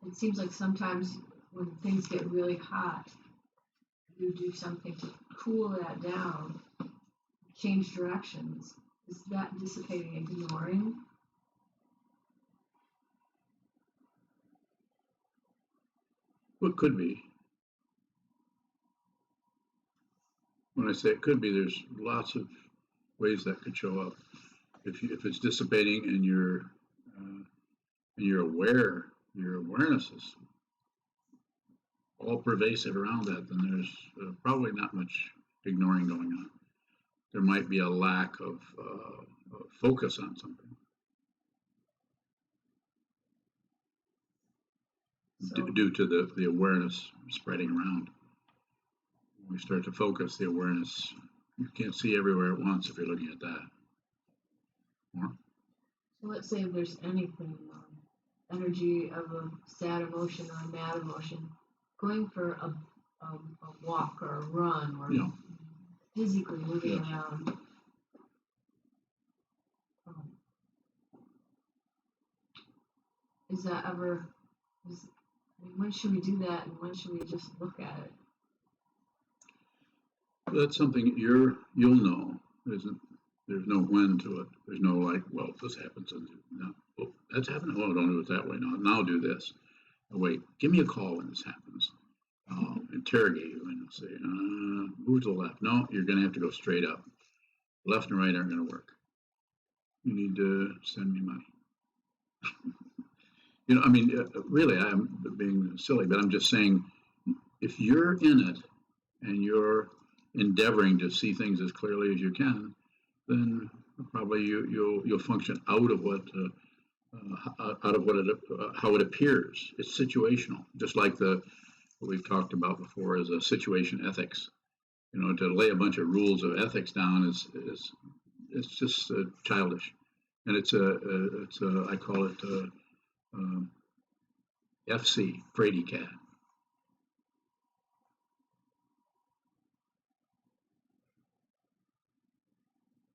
Speaker 5: it seems like sometimes when things get really hot, you do something to cool that down, change directions. Is that dissipating, ignoring?
Speaker 1: Well, it could be. When I say it could be, there's lots of ways that could show up. If it's dissipating and you're aware, your awareness is all pervasive around that, then there's probably not much ignoring going on. There might be a lack of focus on something. Due to the awareness spreading around. When we start to focus the awareness, you can't see everywhere at once if you're looking at that. More?
Speaker 5: So let's say if there's anything, energy of a sad emotion or a mad emotion, going for a walk or a run or physically moving around. Is that ever? When should we do that, and when should we just look at it?
Speaker 1: That's something you'll know. There's no when to it. There's no like, well, this happens and no, oh, that's happening. Oh, don't do it that way. No, now do this. Oh, wait, give me a call when this happens. I'll interrogate you and say, move to the left. No, you're going to have to go straight up. Left and right aren't going to work. You need to send me money. I mean, really, I'm being silly, but I'm just saying, if you're in it and you're endeavoring to see things as clearly as you can, then probably you'll function out of what how it appears. It's situational, just like what we've talked about before is a situation ethics. You know, to lay a bunch of rules of ethics down is it's just childish, and it's a I call it FC, Frady cat.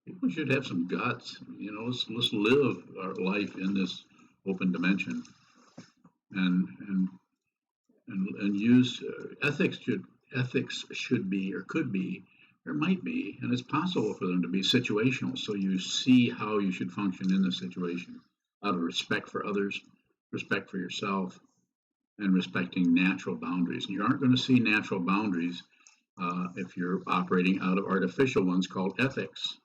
Speaker 1: People should have some guts. You know, let's live our life in this open dimension, and use ethics should be or could be or might be, and it's possible for them to be situational. So you see how you should function in the situation out of respect for others, respect for yourself, and respecting natural boundaries. And you aren't going to see natural boundaries if you're operating out of artificial ones called ethics.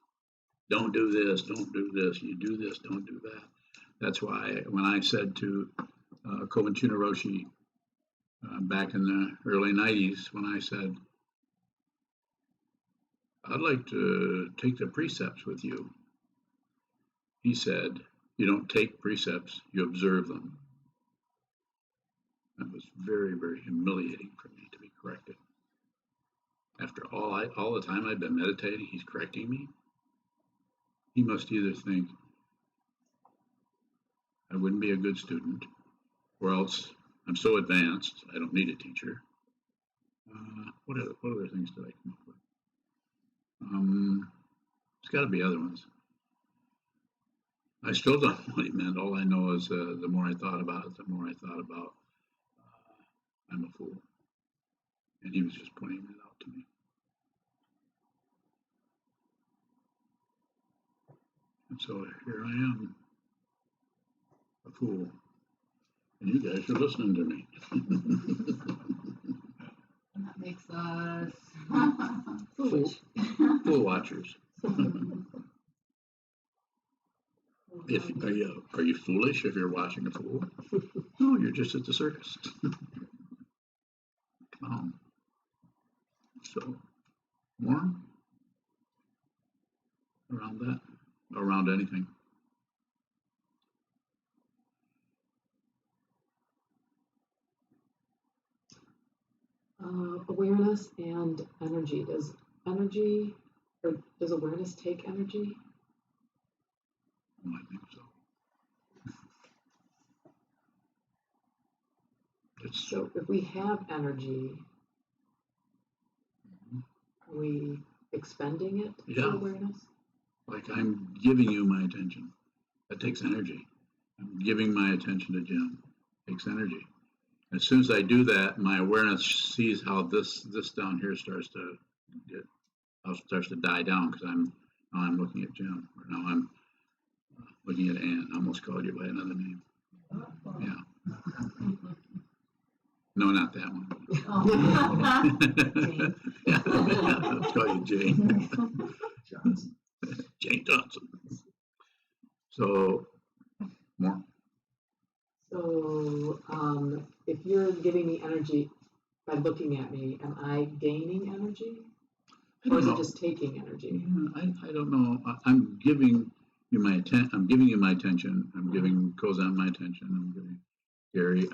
Speaker 1: Don't do this, don't do this, you do this, don't do that. That's why when I said to Kobun Roshi back in the early 90s, when I said, I'd like to take the precepts with you, he said, you don't take precepts, you observe them. That was very, very humiliating for me to be corrected. After all the time I've been meditating, he's correcting me. He must either think I wouldn't be a good student, or else I'm so advanced I don't need a teacher. What other things did I come up with? There's got to be other ones. I still don't know what he meant. All I know is the more I thought about it, the more I thought about I'm a fool. And he was just pointing that out to me. And so here I am, a fool. And you guys are listening to me.
Speaker 4: And that makes us
Speaker 7: Foolish.
Speaker 1: Fool watchers. Are you foolish if you're watching a fool? No, you're just at the circus. So, more around that, around anything.
Speaker 6: Awareness and energy. Does awareness take energy?
Speaker 1: Oh, I think so.
Speaker 6: So if we have energy, are we expending it
Speaker 1: Yeah.
Speaker 6: for awareness?
Speaker 1: Like I'm giving you my attention. That takes energy. I'm giving my attention to Jim. It takes energy. As soon as I do that, my awareness sees how this down here starts to die down because I'm looking at Jim, or now I'm looking at Ann. I almost called you by another name. Yeah. No, not that one.
Speaker 4: Jane.
Speaker 1: Yeah, I'll call you Jane.
Speaker 3: Johnson.
Speaker 1: Jane Johnson. So, more.
Speaker 6: So if you're giving me energy by looking at me, am I gaining energy? Or is it just taking energy?
Speaker 1: I don't know. I'm giving you my attention. I'm giving you my attention. I'm giving Kozan my attention. I'm giving Gary.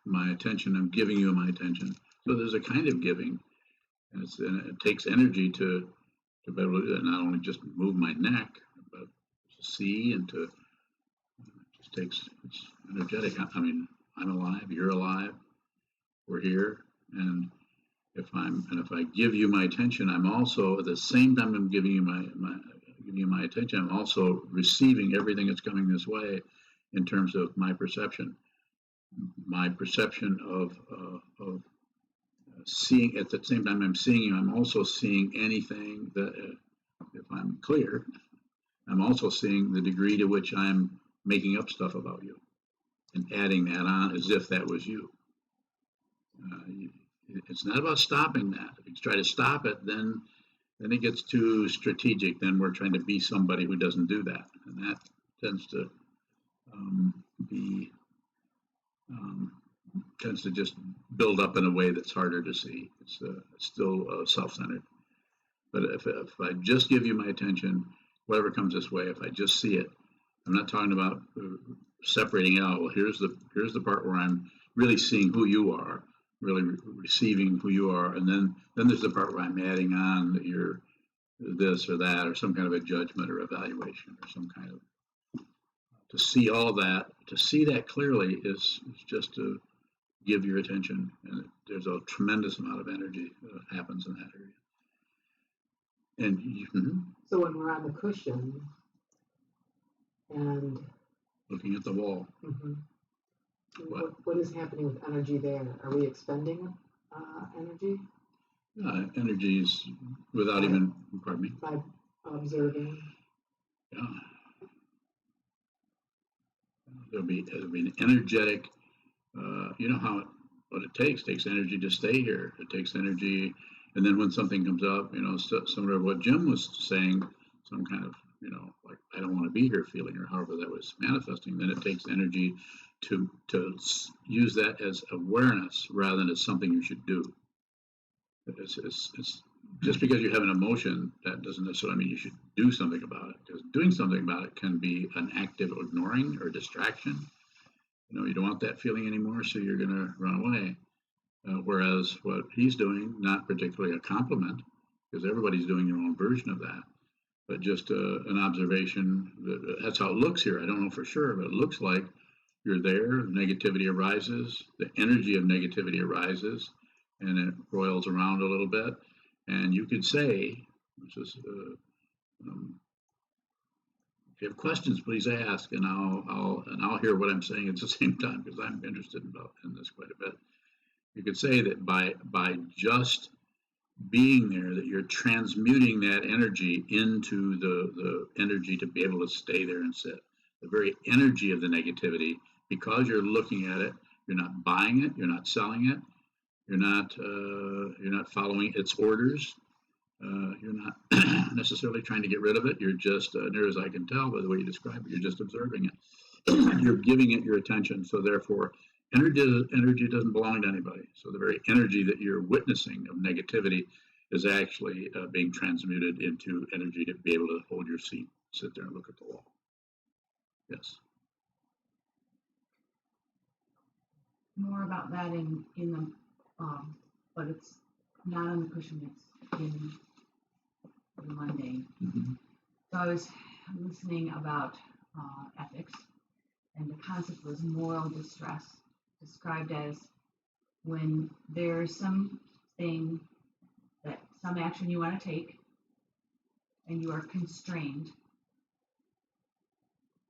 Speaker 1: My attention. I'm giving you my attention. So there's a kind of giving, and it takes energy to be able to do that. Not only just move my neck, but to see and to. It's energetic. I mean, I'm alive. You're alive. We're here, and if I give you my attention, I'm also at the same time I'm giving you my attention. I'm also receiving everything that's coming this way, in terms of my perception of seeing. At the same time I'm seeing you, I'm also seeing anything that, if I'm clear, I'm also seeing the degree to which I'm making up stuff about you and adding that on as if that was you. It's not about stopping that. If you try to stop it, then it gets too strategic. Then we're trying to be somebody who doesn't do that, and that tends to tends to just build up in a way that's harder to see. It's still self-centered. But if I just give you my attention, whatever comes this way, if I just see it, I'm not talking about separating out. Well, here's the part where I'm really seeing who you are, really receiving who you are, and then there's the part where I'm adding on that you're this or that, or some kind of a judgment or evaluation, or some kind of, to see all that, to see that clearly is just to give your attention, and there's a tremendous amount of energy that happens in that area. And
Speaker 6: So when we're on the cushion and
Speaker 1: looking at the wall,
Speaker 6: what is happening with energy there? Are we expending energy
Speaker 1: energy is without even, pardon me,
Speaker 6: by observing?
Speaker 1: yeah. There'll be an energetic. You know what it takes energy to stay here. It takes energy, and then when something comes up, similar to what Jim was saying, some kind of, like I don't want to be here feeling, or however that was manifesting. Then it takes energy to use that as awareness rather than as something you should do. It's just because you have an emotion, that doesn't necessarily mean you should do something about it. Because doing something about it can be an active ignoring or distraction. You don't want that feeling anymore, so you're going to run away. Whereas what he's doing, not particularly a compliment, because everybody's doing their own version of that, but just an observation. That's how it looks here. I don't know for sure, but it looks like you're there. Negativity arises. The energy of negativity arises, and it roils around a little bit. And you could say, which is, if you have questions, please ask, and I'll hear what I'm saying at the same time, because I'm interested in this quite a bit. You could say that by just being there, that you're transmuting that energy into the energy to be able to stay there and sit. The very energy of the negativity, because you're looking at it, you're not buying it, you're not selling it, you're not following its orders. You're not necessarily trying to get rid of it. You're just, near as I can tell by the way you describe it, you're just observing it. You're giving it your attention. So therefore, energy doesn't belong to anybody. So the very energy that you're witnessing of negativity is actually being transmuted into energy to be able to hold your seat, sit there and look at the wall. Yes.
Speaker 4: More about that in the but it's not on the cushion. It's in the mundane. So I was listening about ethics, and the concept was moral distress, described as when there's some action you want to take, and you are constrained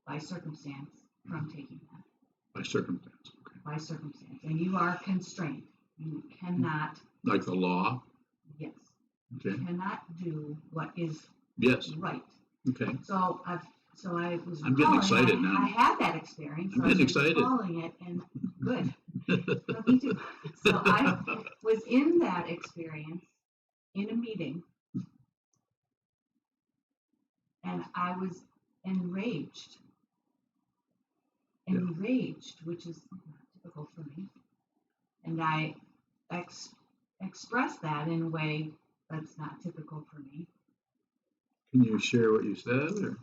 Speaker 4: by circumstance from taking that.
Speaker 1: By circumstance. Okay.
Speaker 4: By circumstance, and you are constrained. You cannot.
Speaker 1: Like the law.
Speaker 4: Yes.
Speaker 1: Okay.
Speaker 4: You cannot do what is
Speaker 1: Yes.
Speaker 4: right.
Speaker 1: Okay.
Speaker 4: So I was.
Speaker 1: I'm getting excited now.
Speaker 4: I had that experience.
Speaker 1: I'm getting excited.
Speaker 4: Recalling it, and good. Me too. So I was in that experience in a meeting, and I was enraged. Which is not typical for me, and I expressed that in a way that's not typical for me.
Speaker 1: Can you share what you said,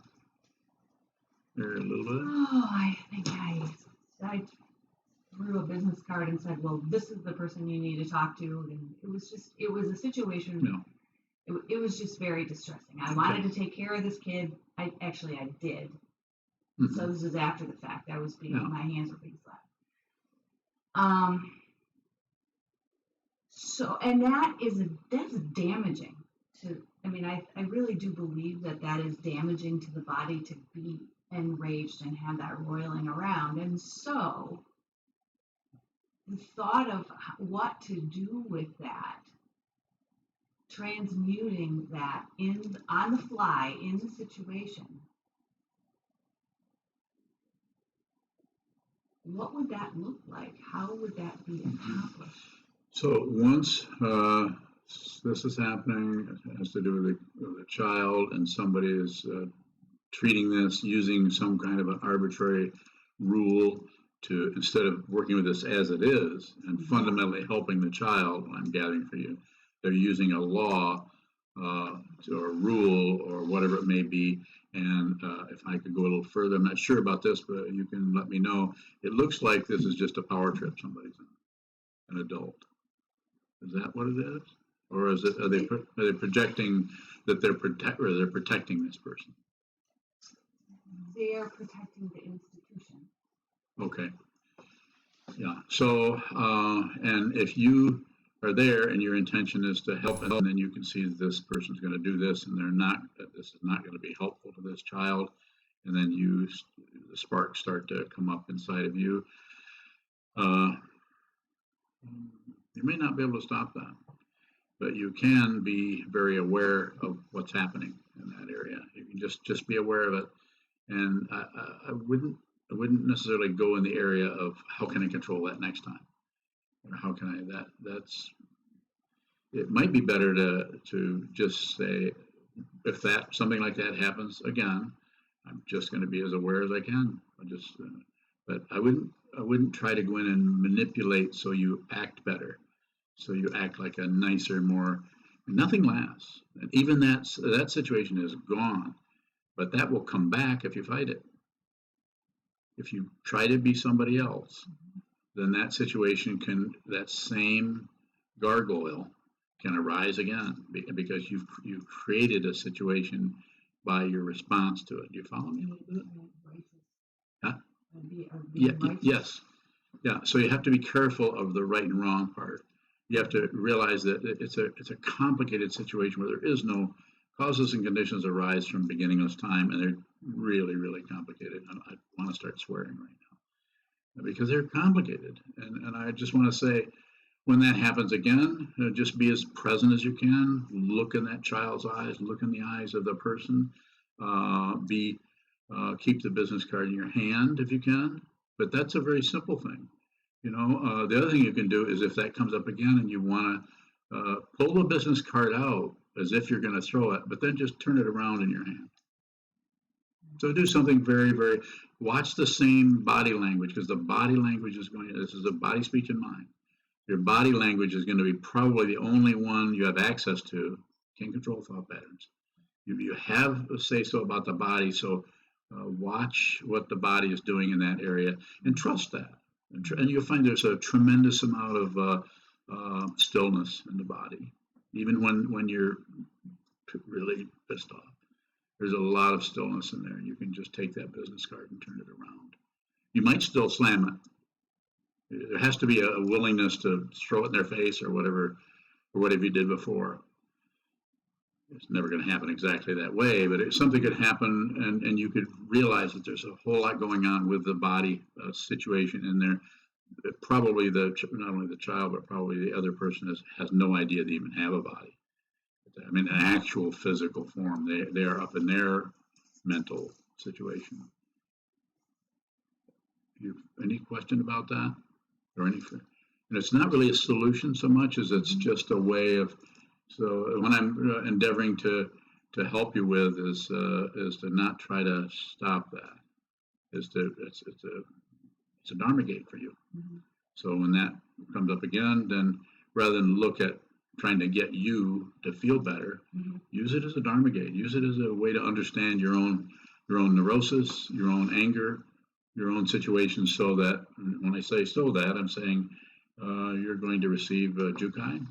Speaker 1: or a little bit?
Speaker 4: Oh, I think I threw a business card and said, "Well, this is the person you need to talk to," and it was a situation.
Speaker 1: No.
Speaker 4: It was just very distressing. I wanted to take care of this kid. I did.
Speaker 1: Mm-hmm.
Speaker 4: So this was after the fact. My hands were being slapped. So, and that's damaging to. I mean, I really do believe that is damaging to the body to be enraged and have that roiling around. And so, the thought of what to do with that, transmuting that on the fly in the situation. What would that look like? How would that be accomplished?
Speaker 1: So once this is happening, it has to do with a child, and somebody is treating this using some kind of an arbitrary rule to, instead of working with this as it is and fundamentally helping the child, what I'm gathering for you, they're using a law or rule or whatever it may be. And if I could go a little further, I'm not sure about this, but you can let me know. It looks like this is just a power trip somebody's on, an adult. Is that what it is? Or is it, are they projecting that they're protecting this person?
Speaker 9: They are protecting the institution.
Speaker 1: Okay. Yeah. So, and if you are there and your intention is to help, and then you can see that this person's going to do this, and that this is not going to be helpful to this child, and then the sparks start to come up inside of you. You may not be able to stop that, but you can be very aware of what's happening in that area. You can just be aware of it, and I wouldn't necessarily go in the area of how can I control that next time, or how can I that's. It might be better to just say, if something like that happens again, I'm just going to be as aware as I can. But I wouldn't try to go in and manipulate so you act better, so you act like a nicer, more. Nothing lasts, and even that situation is gone, but that will come back if you fight it. If you try to be somebody else, then that situation that same gargoyle can arise again, because you've created a situation by your response to it. Do you follow me a little bit? Huh? Yeah. Yes. Yeah. So you have to be careful of the right and wrong part. You have to realize that it's a complicated situation where there is no causes and conditions arise from beginningless time, and they're really, really complicated. I want to start swearing right now because they're complicated, and I just want to say, when that happens again, just be as present as you can. Look in that child's eyes. Look in the eyes of the person. Keep the business card in your hand if you can. But that's a very simple thing. The other thing you can do is, if that comes up again and you want to pull the business card out as if you're going to throw it, but then just turn it around in your hand. So do something very, very. Watch the same body language, because the body language is this is a body, speech, and mind. Your body language is going to be probably the only one you have access to. Can't control thought patterns. You have a say-so about the body, so watch what the body is doing in that area and trust that. And you'll find there's a tremendous amount of stillness in the body, even when you're really pissed off. There's a lot of stillness in there, and you can just take that business card and turn it around. You might still slam it. There has to be a willingness to throw it in their face or whatever you did before. It's never going to happen exactly that way, but something could happen, and you could realize that there's a whole lot going on with the body situation in there. Probably not only the child, but probably the other person has no idea they even have a body. I mean, an actual physical form. They are up in their mental situation. Any question about that? Or anything? And it's not really a solution so much as it's just a way of. So when I'm endeavoring to help you with is to not try to stop that. It's a dharma gate for you. Mm-hmm. So when that comes up again, then rather than look at trying to get you to feel better, mm-hmm. use it as a dharma gate. Use it as a way to understand your own neurosis, your own anger, your own situation, so that when I say so that, I'm saying you're going to receive Jukai.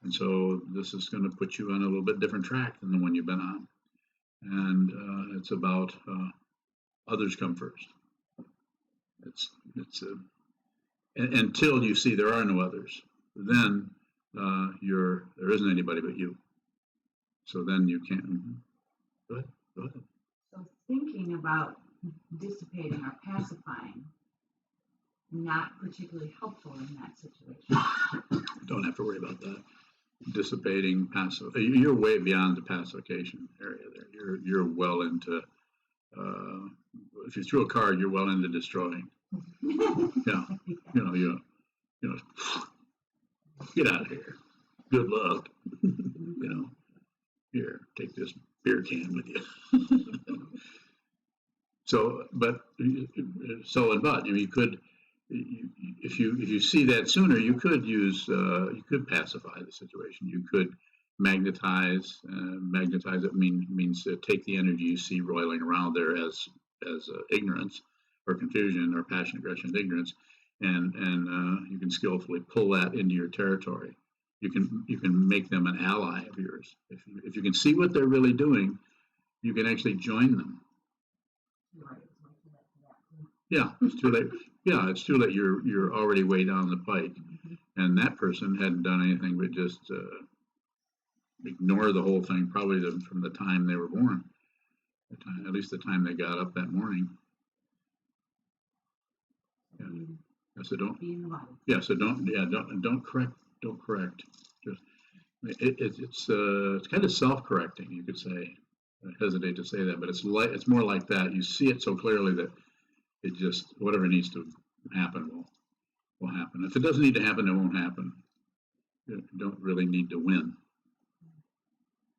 Speaker 1: And so this is going to put you on a little bit different track than the one you've been on. And it's about others come first. Until you see there are no others, then there isn't anybody but you. So then you can't. Go ahead.
Speaker 9: So thinking about dissipating or pacifying, not particularly helpful in that situation.
Speaker 1: Don't have to worry about that. Dissipating, you're way beyond the pacification area there. You're well into. If you threw a card, you're well into destroying. Yeah, you know, get out of here. Good luck. Here, take this beer can with you. So, but you could, if you see that sooner, you could pacify the situation. You could magnetize. Magnetize it means take the energy you see roiling around there as ignorance or confusion or passion, aggression, and ignorance, and you can skillfully pull that into your territory. You can make them an ally of yours. If you can see what they're really doing, you can actually join them.
Speaker 9: Right.
Speaker 1: Yeah, it's too late. Yeah, it's too late. You're already way down the pike, and that person hadn't done anything but just ignore the whole thing. Probably from the time they were born, at least the time they got up that morning. Yeah. So don't.
Speaker 9: Be in the body.
Speaker 1: Yeah. So don't correct. Don't correct. Just it's kind of self-correcting, you could say. I hesitate to say that, but it's more like that. You see it so clearly that it just, whatever needs to happen will happen. If it doesn't need to happen, it won't happen. You don't really need to win.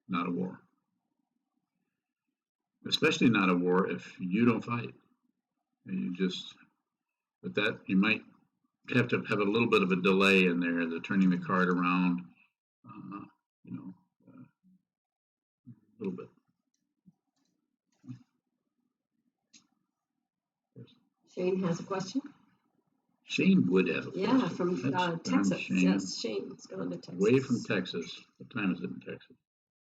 Speaker 1: Not a war. Especially not a war if you don't fight. And you just, with that, you might have to have a little bit of a delay in there, the turning the card around, a little bit.
Speaker 7: Shane has a question.
Speaker 1: Shane would have a question.
Speaker 7: Yeah, from Texas.
Speaker 1: Shane.
Speaker 7: Yes, Shane's going to Texas.
Speaker 1: Way from Texas. What time is it in Texas?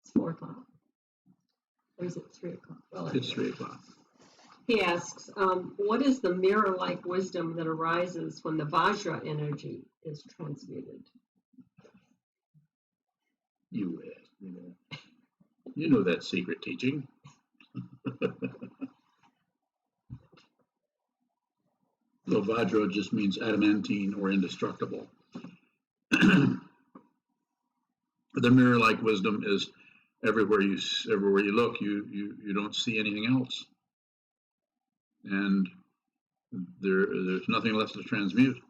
Speaker 7: It's 4 o'clock. Or is it 3 o'clock? Well,
Speaker 1: It's 3 o'clock.
Speaker 7: He asks, what is the mirror-like wisdom that arises when the Vajra energy is transmuted?
Speaker 1: You know that secret teaching. So Vajra just means adamantine or indestructible. The mirror-like wisdom is everywhere you look, you don't see anything else, and there's nothing left to transmute.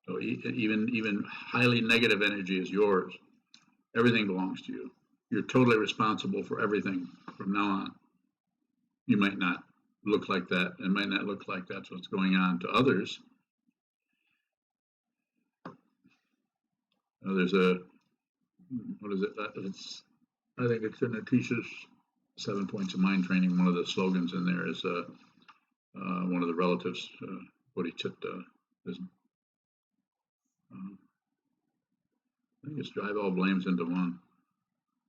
Speaker 1: So even highly negative energy is yours. Everything belongs to you. You're totally responsible for everything from now on. You might not look like that. It might not look like that's what's going on to others. There's what is it? I think it's in Atisha's 7 Points of Mind Training. One of the slogans in there is one of the relatives, Bodhicitta, is, I think it's drive all blames into one,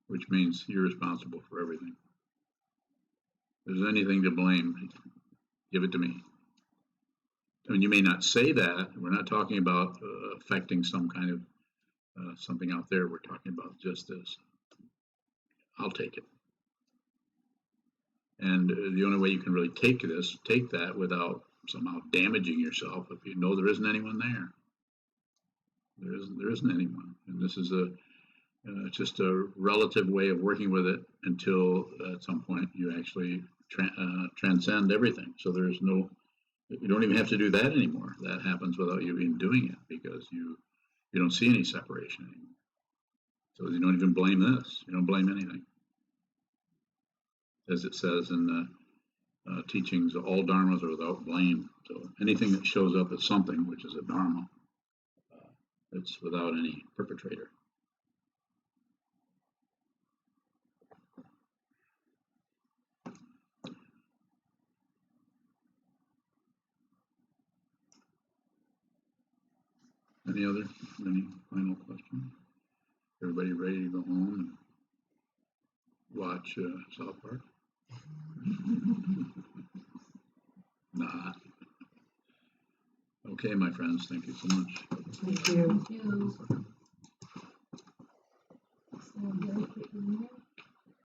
Speaker 1: which means you're responsible for everything. If there's anything to blame, give it to me. I mean, you may not say that. We're not talking about affecting some kind of something out there. We're talking about just this. I'll take it. And the only way you can really take that without somehow damaging yourself, if you know there isn't anyone there. There isn't anyone, and this is just a relative way of working with it until at some point you actually transcend everything. So you don't even have to do that anymore. That happens without you even doing it, because you don't see any separation anymore. So you don't even blame this. You don't blame anything. As it says in the teachings, all dharmas are without blame. So anything that shows up as something, which is a dharma, it's without any perpetrator. Any final questions? Everybody ready to go home and watch South Park? Nah. Okay, my friends, thank you so much.
Speaker 7: Thank you.
Speaker 4: Thank you.